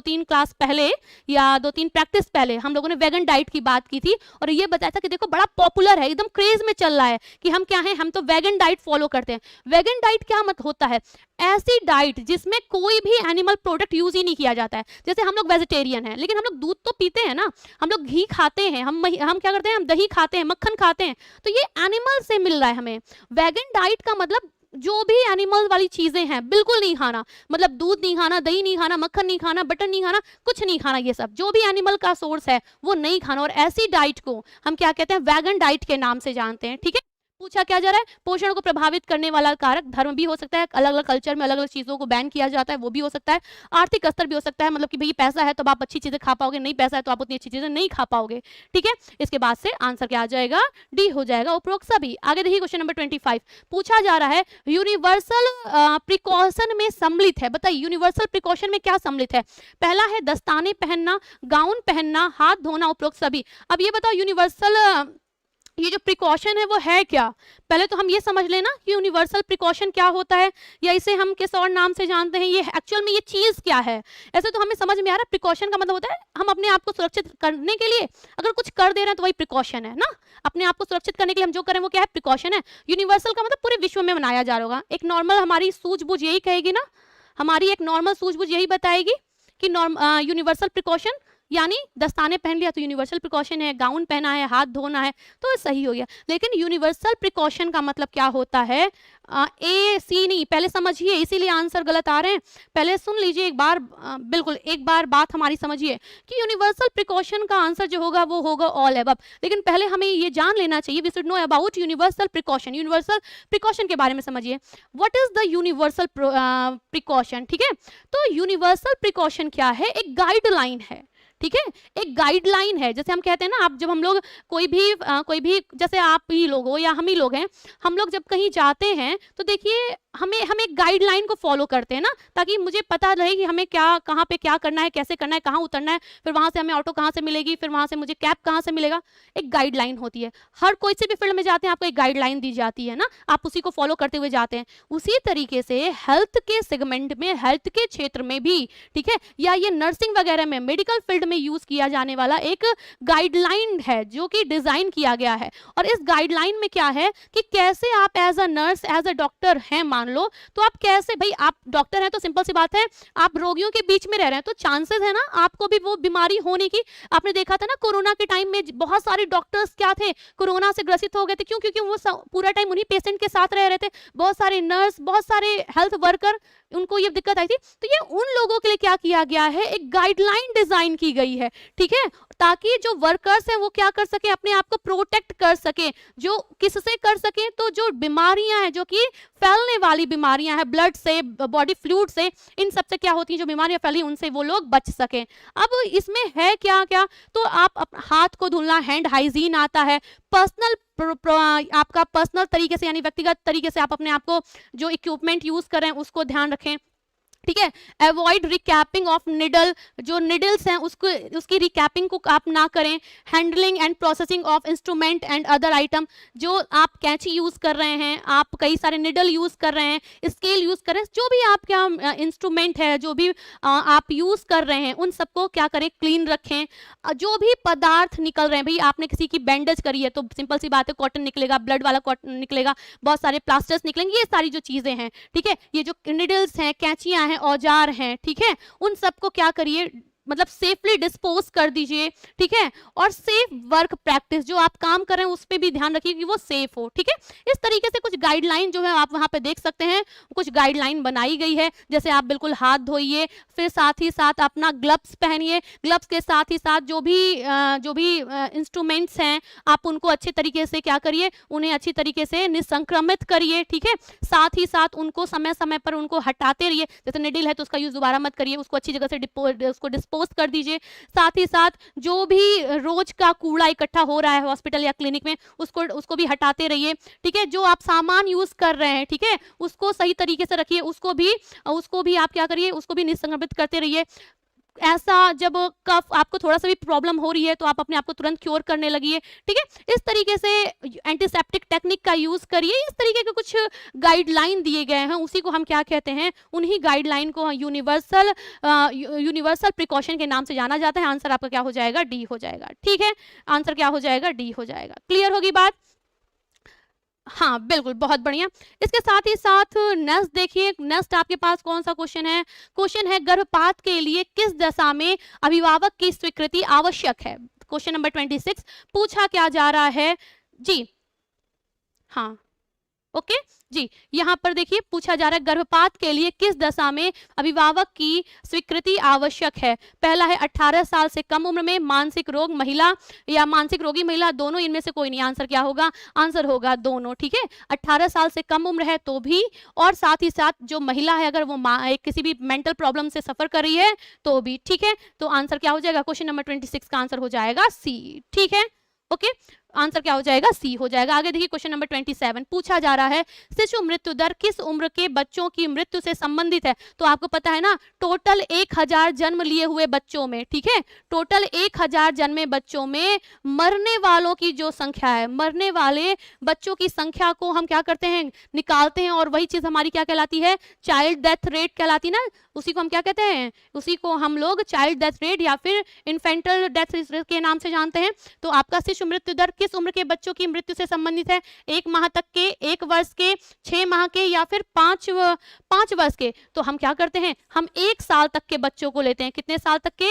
तीन क्लास पहले या 2-3 प्रैक्टिस पहले हम लोगों ने वेगन डाइट की बात की थी और ये बताया था कि देखो बड़ा पॉपुलर है, एकदम क्रेज में चल रहा है कि हम क्या हैं, हम तो वेगन डाइट फॉलो करते हैं। वेगन डाइट क्या मत होता है, ऐसी डाइट जिसमें कोई भी एनिमल प्रोडक्ट यूज ही नहीं किया जाता है। जैसे हम लोग वेजिटेरियन हैं लेकिन हम लोग दूध तो पीते हैं ना, हम लोग घी खाते हैं, हम क्या करते हैं, हम दही खाते हैं, मक्खन खाते हैं, तो ये एनिमल से मिल रहा है हमें। वेगन डाइट का मतलब जो भी एनिमल वाली चीजें हैं बिल्कुल नहीं खाना, मतलब दूध नहीं खाना, दही नहीं खाना, मक्खन नहीं खाना, बटर नहीं खाना, कुछ नहीं खाना, ये सब जो भी एनिमल का सोर्स है वो नहीं खाना। और ऐसी डाइट को हम क्या कहते हैं, वेगन डाइट के नाम से जानते हैं, ठीक है। पूछा क्या जा रहा है, पोषण को प्रभावित करने वाला कारक धर्म भी हो सकता है, अलग अलग कल्चर में अलग अलग चीजों को बैन किया जाता है, वो भी हो सकता है। आर्थिक स्तर भी हो सकता है, मतलब कि भाई पैसा है तो आप अच्छी चीजें खा पाओगे, नहीं पैसा है तो आप उतनी अच्छी चीजें नहीं खा पाओगे, ठीक है। इसके बाद से आंसर क्या आ जाएगा, डी हो जाएगा, उपरोक्त सभी। आगे देखिए क्वेश्चन नंबर 25 पूछा जा रहा है, यूनिवर्सल प्रिकॉशन में सम्मिलित है, बताइए यूनिवर्सल प्रिकॉशन में क्या सम्मिलित है। पहला है दस्ताने पहनना, गाउन पहनना, हाथ धोना, उपरोक्त सभी। अब ये बताओ यूनिवर्सल ये जो प्रिकॉशन है वो है क्या, पहले तो हम ये समझ लेना कि यूनिवर्सल प्रिकॉशन क्या होता है, या इसे हम किस और नाम से जानते हैं, ये एक्चुअल में ये चीज क्या है। ऐसे तो हमें समझ में आ रहा है, प्रिकॉशन का मतलब होता है हम अपने आप को सुरक्षित करने के लिए अगर कुछ कर दे रहे हैं तो वही प्रिकॉशन है ना, अपने आप को सुरक्षित करने के लिए हम जो करें वो क्या है, प्रिकॉशन है। यूनिवर्सल का मतलब पूरे विश्व में मनाया जा रहा होगा। एक नॉर्मल हमारी सूझबूझ यही कहेगी ना, हमारी एक नॉर्मल सूझबूझ यही बताएगी कि यूनिवर्सल प्रिकॉशन यानी दस्ताने पहन लिया तो यूनिवर्सल प्रिकॉशन है, गाउन पहना है, हाथ धोना है, तो सही हो गया। लेकिन यूनिवर्सल प्रिकॉशन का मतलब क्या होता है, ए सी नहीं, पहले समझिए, इसीलिए आंसर गलत आ रहे हैं। पहले सुन लीजिए एक बार, बिल्कुल एक बार बात हमारी समझिए कि यूनिवर्सल प्रिकॉशन का आंसर जो होगा वो होगा ऑल एबव। लेकिन पहले हमें ये जान लेना चाहिए, we should know about universal precaution. Universal precaution के बारे में समझिए, what is the universal precaution, ठीक है। तो यूनिवर्सल प्रिकॉशन क्या है, एक गाइडलाइन है, ठीक है, एक गाइडलाइन है। जैसे हम कहते हैं ना, आप जब हम लोग कोई भी जैसे आप ही लोग हो या हम ही लोग हैं, हम लोग जब कहीं जाते हैं तो देखिए हम एक गाइडलाइन को फॉलो करते हैं ना, ताकि मुझे पता रहे कि हमें क्या, कहाँ पे क्या करना है, कैसे करना है, कहाँ उतरना है, फिर वहां से हमें ऑटो कहाँ से मिलेगी, फिर वहां से मुझे कैब कहाँ से मिलेगा। एक गाइडलाइन होती है, हर कोई से भी फील्ड में जाते हैं आपको एक गाइडलाइन दी जाती है ना, आप उसी को फॉलो करते हुए जाते हैं। उसी तरीके से हेल्थ के सेगमेंट में, हेल्थ के क्षेत्र में भी, ठीक है, या ये नर्सिंग वगैरह में, मेडिकल फील्ड में यूज किया जाने वाला एक गाइडलाइन है जो कि डिजाइन किया गया है। और इस गाइडलाइन में क्या है कि कैसे आप as a nurse, as a doctor हैं मान लो, तो आप कैसे, भाई आप डॉक्टर हैं तो सिंपल सी बात है, आप रोगियों के बीच में रह रहे हैं तो चांसेस है ना आपको भी वो बीमारी होने की। आपने देखा था ना कोरोना के टाइम में बहुत सारे डॉक्टर्स क्या थे, कोरोना से ग्रसित हो गए थे, क्यों, क्योंकि वो पूरा टाइम उन्हीं पेशेंट के साथ रह रहे थे। बहुत सारे नर्स, बहुत सारे हेल्थ वर्कर, उनको ये दिक्कत आई थी। तो ये उन लोगों के लिए क्या किया गया है, एक गाइडलाइन डिजाइन की गई है, ठीक है, ताकि जो वर्कर्स हैं वो क्या कर सके, अपने आप को प्रोटेक्ट कर सके। जो किससे कर सके, तो जो बीमारियां हैं, जो कि फैलने वाली बीमारियां हैं, ब्लड से, बॉडी फ्लूइड से, इन सब से क्या होती हैं जो बीमारियां फैली, उनसे वो लोग बच सके। अब इसमें है क्या क्या, तो आप हाथ को धुलना, हैंड हाइजीन आता है, पर्सनल आपका पर्सनल तरीके से यानी व्यक्तिगत तरीके से आप अपने आप को जो इक्विपमेंट यूज कर रहे हैं उसको ध्यान रखें, ठीक है। अवॉइड रिकैपिंग ऑफ निडल, जो निडल्स हैं उसको उसकी रिकैपिंग को आप ना करें। Handling and processing of instrument and other item, जो आप कैंची यूज कर रहे हैं, आप कई सारे निडल यूज कर रहे हैं, स्केल यूज कर रहे हैं, जो भी आपका इंस्ट्रूमेंट है, जो भी आप यूज कर रहे हैं, उन सबको क्या करें, क्लीन रखें। जो भी पदार्थ निकल रहे हैं, भाई आपने किसी की बैंडेज करी है तो सिंपल सी बात है कॉटन निकलेगा, ब्लड वाला कॉटन निकलेगा, बहुत सारे प्लास्टर्स निकलेंगे, ये सारी जो चीजें हैं, ठीक है, ये जो निडल्स हैं, कैंचियां हैं, औजार हैं, ठीक है, उन सबको क्या करिए, मतलब सेफली डिस्पोज कर दीजिए, ठीक है। और सेफ वर्क प्रैक्टिस, जो आप काम कर रहे हैं उस पर भी ध्यान रखिए कि वो सेफ हो, ठीक है। इस तरीके से कुछ गाइडलाइन जो है आप वहां पे देख सकते हैं, कुछ गाइडलाइन बनाई गई है, जैसे आप बिल्कुल हाथ धोइए, फिर साथ ही साथ अपना ग्लव्स पहनिए, ग्लव्स के साथ ही साथ जो भी इंस्ट्रूमेंट्स हैं आप उनको अच्छे तरीके से क्या करिए, उन्हें अच्छी तरीके से निसंक्रमित करिए, ठीक है। साथ ही साथ उनको समय समय पर उनको हटाते रहिए, जैसे निडल है तो उसका यूज दोबारा मत करिए, उसको अच्छी जगह से उसको डिस्पोज कर दीजिए। साथ ही साथ जो भी रोज का कूड़ा इकट्ठा हो रहा है हॉस्पिटल या क्लिनिक में, उसको भी हटाते रहिए, ठीक है। जो आप सामान यूज कर रहे हैं, ठीक है, उसको सही तरीके से रखिए, उसको भी आप क्या करिए, उसको भी निसंक्रमित करते रहिए। ऐसा जब कफ आपको थोड़ा सा भी प्रॉब्लम हो रही है तो आप अपने आप को तुरंत क्योर करने लगिए, ठीक है। इस तरीके से एंटीसेप्टिक टेक्निक का यूज करिए। इस तरीके के कुछ गाइडलाइन दिए गए हैं, उसी को हम क्या कहते हैं, उन्हीं गाइडलाइन को यूनिवर्सल प्रिकॉशन के नाम से जाना जाता है। आंसर आपका क्या हो जाएगा, डी हो जाएगा, ठीक है। आंसर क्या हो जाएगा, डी हो जाएगा। क्लियर होगी बात? हाँ बिल्कुल, बहुत बढ़िया। इसके साथ ही साथ नेक्स्ट देखिए, नेक्स्ट आपके पास कौन सा क्वेश्चन है, क्वेश्चन है गर्भपात के लिए किस दशा में अभिभावक की स्वीकृति आवश्यक है। क्वेश्चन नंबर 26 पूछा क्या जा रहा है जी, हाँ ओके जी, यहाँ पर देखिए पूछा जा रहा है गर्भपात के लिए किस दशा में अभिभावक की स्वीकृति आवश्यक है। पहला है 18 साल से कम उम्र में, मानसिक रोग महिला या मानसिक रोगी महिला, दोनों, इनमें से कोई नहीं। आंसर क्या होगा, आंसर होगा दोनों, ठीक है। 18 साल से कम उम्र है तो भी, और साथ ही साथ जो महिला है अगर वो किसी भी मेंटल प्रॉब्लम से सफर कर रही है तो भी, ठीक है। तो आंसर क्या हो जाएगा, क्वेश्चन नंबर 26 का आंसर हो जाएगा सी, ठीक है, ओके। आंसर क्या हो जाएगा, सी हो जाएगा। आगे देखिए क्वेश्चन नंबर 27 पूछा जा रहा है शिशु मृत्यु दर किस उम्र के बच्चों की मृत्यु से संबंधित है। तो आपको पता है ना, टोटल 1000 जन्म लिए हुए बच्चों में, ठीक है, टोटल 1000 जन्मे बच्चों में मरने वालों की जो संख्या है, मरने वाले बच्चों की संख्या को हम क्या करते हैं, निकालते हैं, और वही चीज हमारी क्या कहलाती है, चाइल्ड डेथ रेट कहलाती ना, उसी को हम क्या कहते हैं, उसी को हम लोग चाइल्ड डेथ रेट या फिर इन्फेंटल डेथ रेट के नाम से जानते हैं। तो आपका शिशु मृत्यु दर किस उम्र के बच्चों की मृत्यु से संबंधित है, 1 माह तक के, 1 वर्ष के, 6 माह के, या फिर 5 वर्ष के। तो हम क्या करते हैं, हम 1 साल तक के बच्चों को लेते हैं। कितने साल तक के,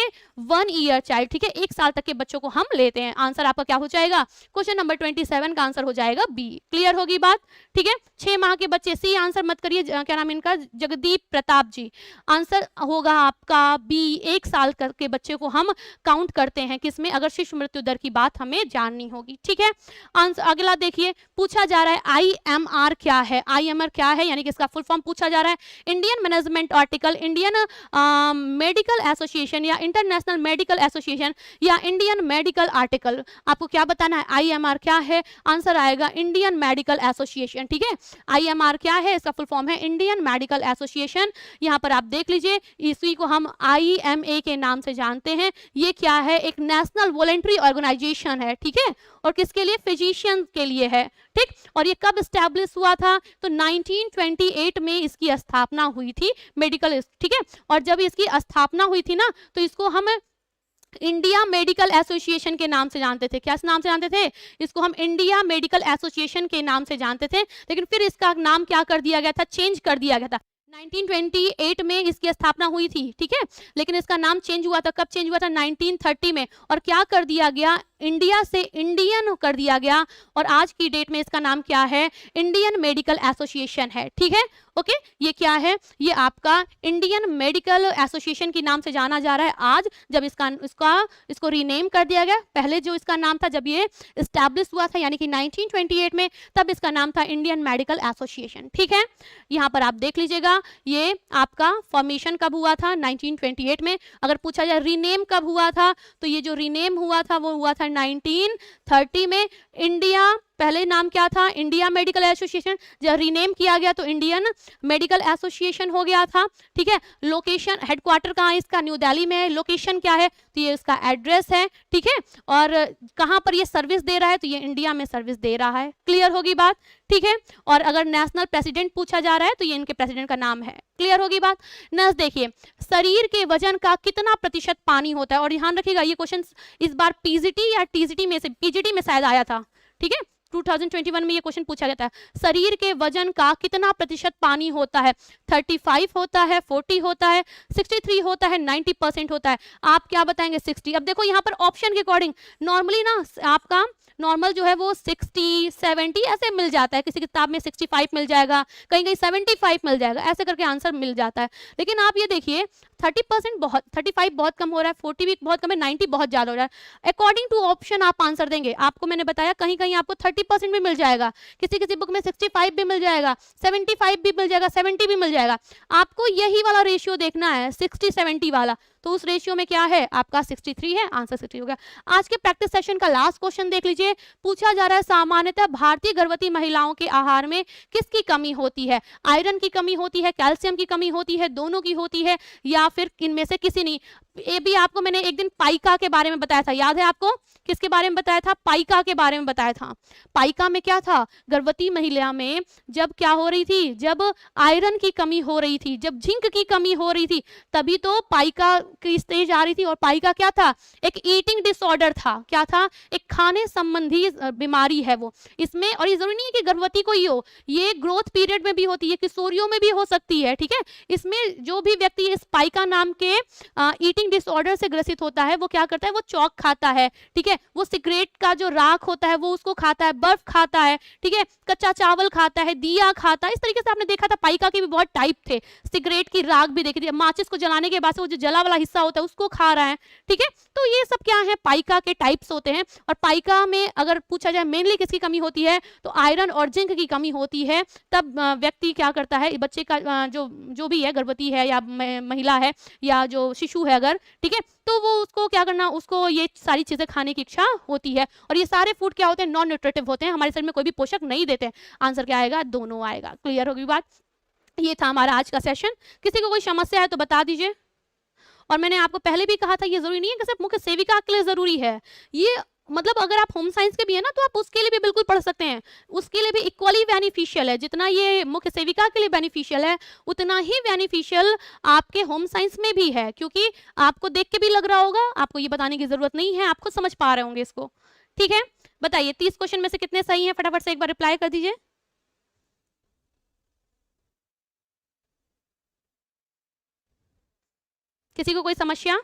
1 ईयर चाइल्ड, ठीक है, 1 साल तक के बच्चों को हम लेते हैं। आंसर आपका क्या हो जाएगा, क्वेश्चन नंबर 27 का आंसर हो जाएगा बी। क्लियर होगी बात, ठीक है। 6 माह के बच्चे, सी आंसर मत करिए, क्या नाम इनका, जगदीप प्रताप जी। आंसर होगा आपका बी, 1 साल के बच्चे को हम काउंट करते हैं किसमें, अगर शिशु मृत्यु दर की बात हमें जाननी होगी, ठीक है। आंसर अगला देखिए, पूछा जा रहा है IMR क्या है। IMR क्या है, यानी कि इसका फुल फॉर्म पूछा जा रहा है, Indian management article, Indian medical association, या इंटरनेशनल मेडिकल एसोसिएशन, या इंडियन मेडिकल आर्टिकल। आपको क्या बताना है, IMR क्या है, आंसर आएगा इंडियन मेडिकल एसोसिएशन, ठीक है। IMR क्या है, इसका फुल फॉर्म है इंडियन मेडिकल एसोसिएशन। यहाँ पर आप देख लीजिए, इसी को हम IMA के नाम से जानते हैं। ये क्या है, एक नेशनल वॉलंटरी ऑर्गेनाइजेशन है, ठीक है, और किसके लिए, फिजिशियन के लिए है, ठीक। और ये कब स्टैब्लिश हुआ था, तो 1928 में इसकी स्थापना हुई थी, मेडिकल, ठीक है। और जब इसकी स्थापना हुई थी ना, तो इसको हम इंडिया मेडिकल एसोसिएशन के नाम से जानते थे। क्या नाम से जानते थे, इसको हम इंडिया मेडिकल एसोसिएशन के नाम से जानते थे, लेकिन फिर इसका नाम क्या कर दिया गया था, चेंज कर दिया गया था। 1928 में इसकी स्थापना हुई थी, ठीक है, लेकिन इसका नाम चेंज हुआ था, कब चेंज हुआ था, 1930 में, और क्या कर दिया गया, इंडिया से इंडियन कर दिया गया, और आज की डेट में इसका नाम क्या है, इंडियन मेडिकल एसोसिएशन है, ठीक है, ओके। ये क्या है, ये आपका इंडियन मेडिकल एसोसिएशन के नाम से जाना जा रहा है आज, जब इसको रीनेम कर दिया गया। पहले जो इसका नाम था जब ये स्टैब्लिश हुआ था, यानी कि 1928 में, तब इसका नाम था इंडियन मेडिकल एसोसिएशन, ठीक है। यहाँ पर आप देख लीजिएगा, ये आपका फॉर्मेशन कब हुआ था, 1928 में। अगर पूछा जाए रीनेम कब हुआ था, तो ये जो रीनेम हुआ था वो हुआ था 1930 में। इंडिया पहले नाम क्या था, इंडिया मेडिकल एसोसिएशन, जब रीनेम किया गया तो इंडियन मेडिकल एसोसिएशन हो गया था, ठीक है। लोकेशन, हेडक्वार्टर कहाँ है इसका, न्यू दिल्ली में है। लोकेशन क्या है, तो ये इसका एड्रेस है, ठीक है। और कहाँ पर ये सर्विस दे रहा है, तो ये इंडिया में सर्विस दे रहा है। क्लियर होगी बात, ठीक है। और अगर नेशनल प्रेसिडेंट पूछा जा रहा है तो ये इनके प्रेसिडेंट का नाम है। क्लियर होगी बात। नेक्स्ट देखिए, शरीर के वजन का कितना प्रतिशत पानी होता है, और ध्यान रखिएगा ये क्वेश्चन इस बार पीजीटी या टीजीटी में से, पीजीटी में शायद आया था, ठीक है। 2021 में ये क्वेश्चन पूछा गया था, शरीर के वजन का कितना प्रतिशत पानी होता है। 35 होता है, 40 होता है, 63 होता है, 90% होता है। आप क्या बताएंगे, 60। अब देखो यहाँ पर ऑप्शन के अकॉर्डिंग नॉर्मली ना आपका नॉर्मल जो है वो 60, 70 ऐसे मिल जाता है, किसी किताब में 65 मिल जाएगा, कहीं कहीं 75 मिल जाएगा, ऐसे करके आंसर मिल जाता है। लेकिन आप ये देखिए 30% बहुत, 35 बहुत कम हो रहा है, 40 भी बहुत कम है, 90 बहुत ज़्यादा हो रहा है। अकॉर्डिंग टू ऑप्शन आप आंसर देंगे। आपको मैंने बताया कहीं कहीं आपको 30% भी मिल जाएगा, किसी किसी बुक में 65 भी मिल जाएगा, 75 भी मिल जाएगा, 70 भी मिल जाएगा। आपको यही वाला रेशियो देखना है, 60-70 वाला, तो उस रेशियो में क्या है आपका 63 है, आंसर 60 हो गया। आज के प्रैक्टिस सेशन का लास्ट क्वेश्चन देख लीजिए। पूछा जा रहा है सामान्यतः भारतीय गर्भवती महिलाओं के आहार में किसकी कमी होती है। आयरन की कमी होती है, कैल्शियम की कमी होती है, दोनों की होती है, या फिर इनमें से किसी नहीं। ये भी आपको मैंने एक दिन पाइका के बारे में बताया था, याद है आपको, किसके बारे में बताया था, पाइका के बारे में बताया था। पाइका में क्या था, गर्भवती महिला में जब क्या हो रही थी, जब आयरन की कमी हो रही थी, जब जिंक की कमी हो रही थी, तभी तो पाइका की स्टेज आ रही थी। और पाइका क्या था, एक ईटिंग डिसऑर्डर था, क्या था, एक खाने संबंधी बीमारी है वो इसमें। और ये जरूरी नहीं है कि गर्भवती को ही हो, ये ग्रोथ पीरियड में भी होती है, किशोरियों में भी हो सकती है, ठीक है। इसमें जो भी व्यक्ति इस पाइका नाम के ईटिंग डिसऑर्डर से ग्रसित होता है, वो क्या करता है, वो चौक खाता है, ठीक है, वो सिगरेट का जो राख होता है वो उसको खाता है, बर्फ खाता है, ठीक है, कच्चा चावल खाता है, दिया खाता है। इस तरीके से आपने देखा था पाइका के भी बहुत टाइप थे, सिगरेट की राख भी देखी थी, माचिस को जलाने के बाद से वो जो जला वाला हिस्सा होता है उसको खा रहा है, ठीक है। तो ये सब क्या है, पाइका के टाइप्स होते हैं। और पाइका में अगर पूछा जाए मेनली किसकी कमी होती है, तो आयरन और जिंक की कमी होती है। तब व्यक्ति क्या करता है, बच्चे का जो भी है, गर्भवती है या महिला है या जो शिशु है अगर, ठीक है, तो वो उसको क्या करना, उसको ये सारी चीजें खाने की इच्छा होती है। और ये सारे फूड क्या होते हैं, नॉन न्यूट्रिटिव होते हैं, हमारे शरीर में कोई भी पोषक नहीं देते हैं। आंसर क्या आएगा, दोनों आएगा। क्लियर होगी बात। ये था हमारा आज का सेशन। किसी को कोई समस्या है तो बता दीजिए। और मैंने आपको पहले भी कहा था ये जरूरी नहीं है कि सिर्फ मुख्य सेविका के लिए जरूरी है, ये मतलब अगर आप होम साइंस के भी है ना तो आप उसके लिए भी बिल्कुल पढ़ सकते हैं, उसके लिए भी इक्वली बेनिफिशियल है। जितना ये मुख्य सेविका के लिए बेनिफिशियल है उतना ही बेनिफिशियल आपके होम साइंस में भी है, क्योंकि आपको देख के भी लग रहा होगा, आपको ये बताने की जरूरत नहीं है, आप खुद समझ पा रहे होंगे इसको, ठीक है। बताइए 30 क्वेश्चन में से कितने सही हैं, फटाफट से एक बार रिप्लाई कर दीजिए। किसी को कोई समस्या,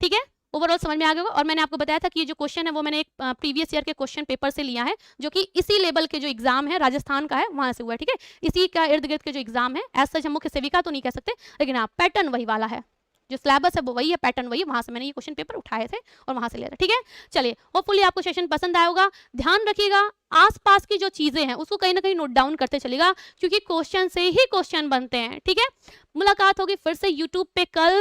ठीक है, ओवरऑल समझ में आ गया होगा। और मैंने आपको बताया था कि ये जो क्वेश्चन है वो मैंने एक प्रीवियस ईयर के क्वेश्चन पेपर से लिया है, जो कि इसी लेवल के जो एग्जाम है राजस्थान का है वहां से हुआ है, ठीक है। इसी का इर्द गिर्द के जो एग्जाम है, एज सच हम मुख्य सेविका तो नहीं कह सकते, लेकिन हाँ पैटर्न वही वाला है, जो सिलेबस है वो वही है, पैटर्न वही है, वहां से मैंने ये क्वेश्चन पेपर उठाए थे और वहां से लिया था, ठीक है। चलिए होपफुली आपको सेशन पसंद आया होगा। ध्यान रखिएगा आसपास की जो चीजें हैं उसको कहीं ना कहीं नोट डाउन करते चलेगा, क्योंकि क्वेश्चन से ही क्वेश्चन बनते हैं, ठीक है। मुलाकात होगी फिर से यूट्यूब पे कल।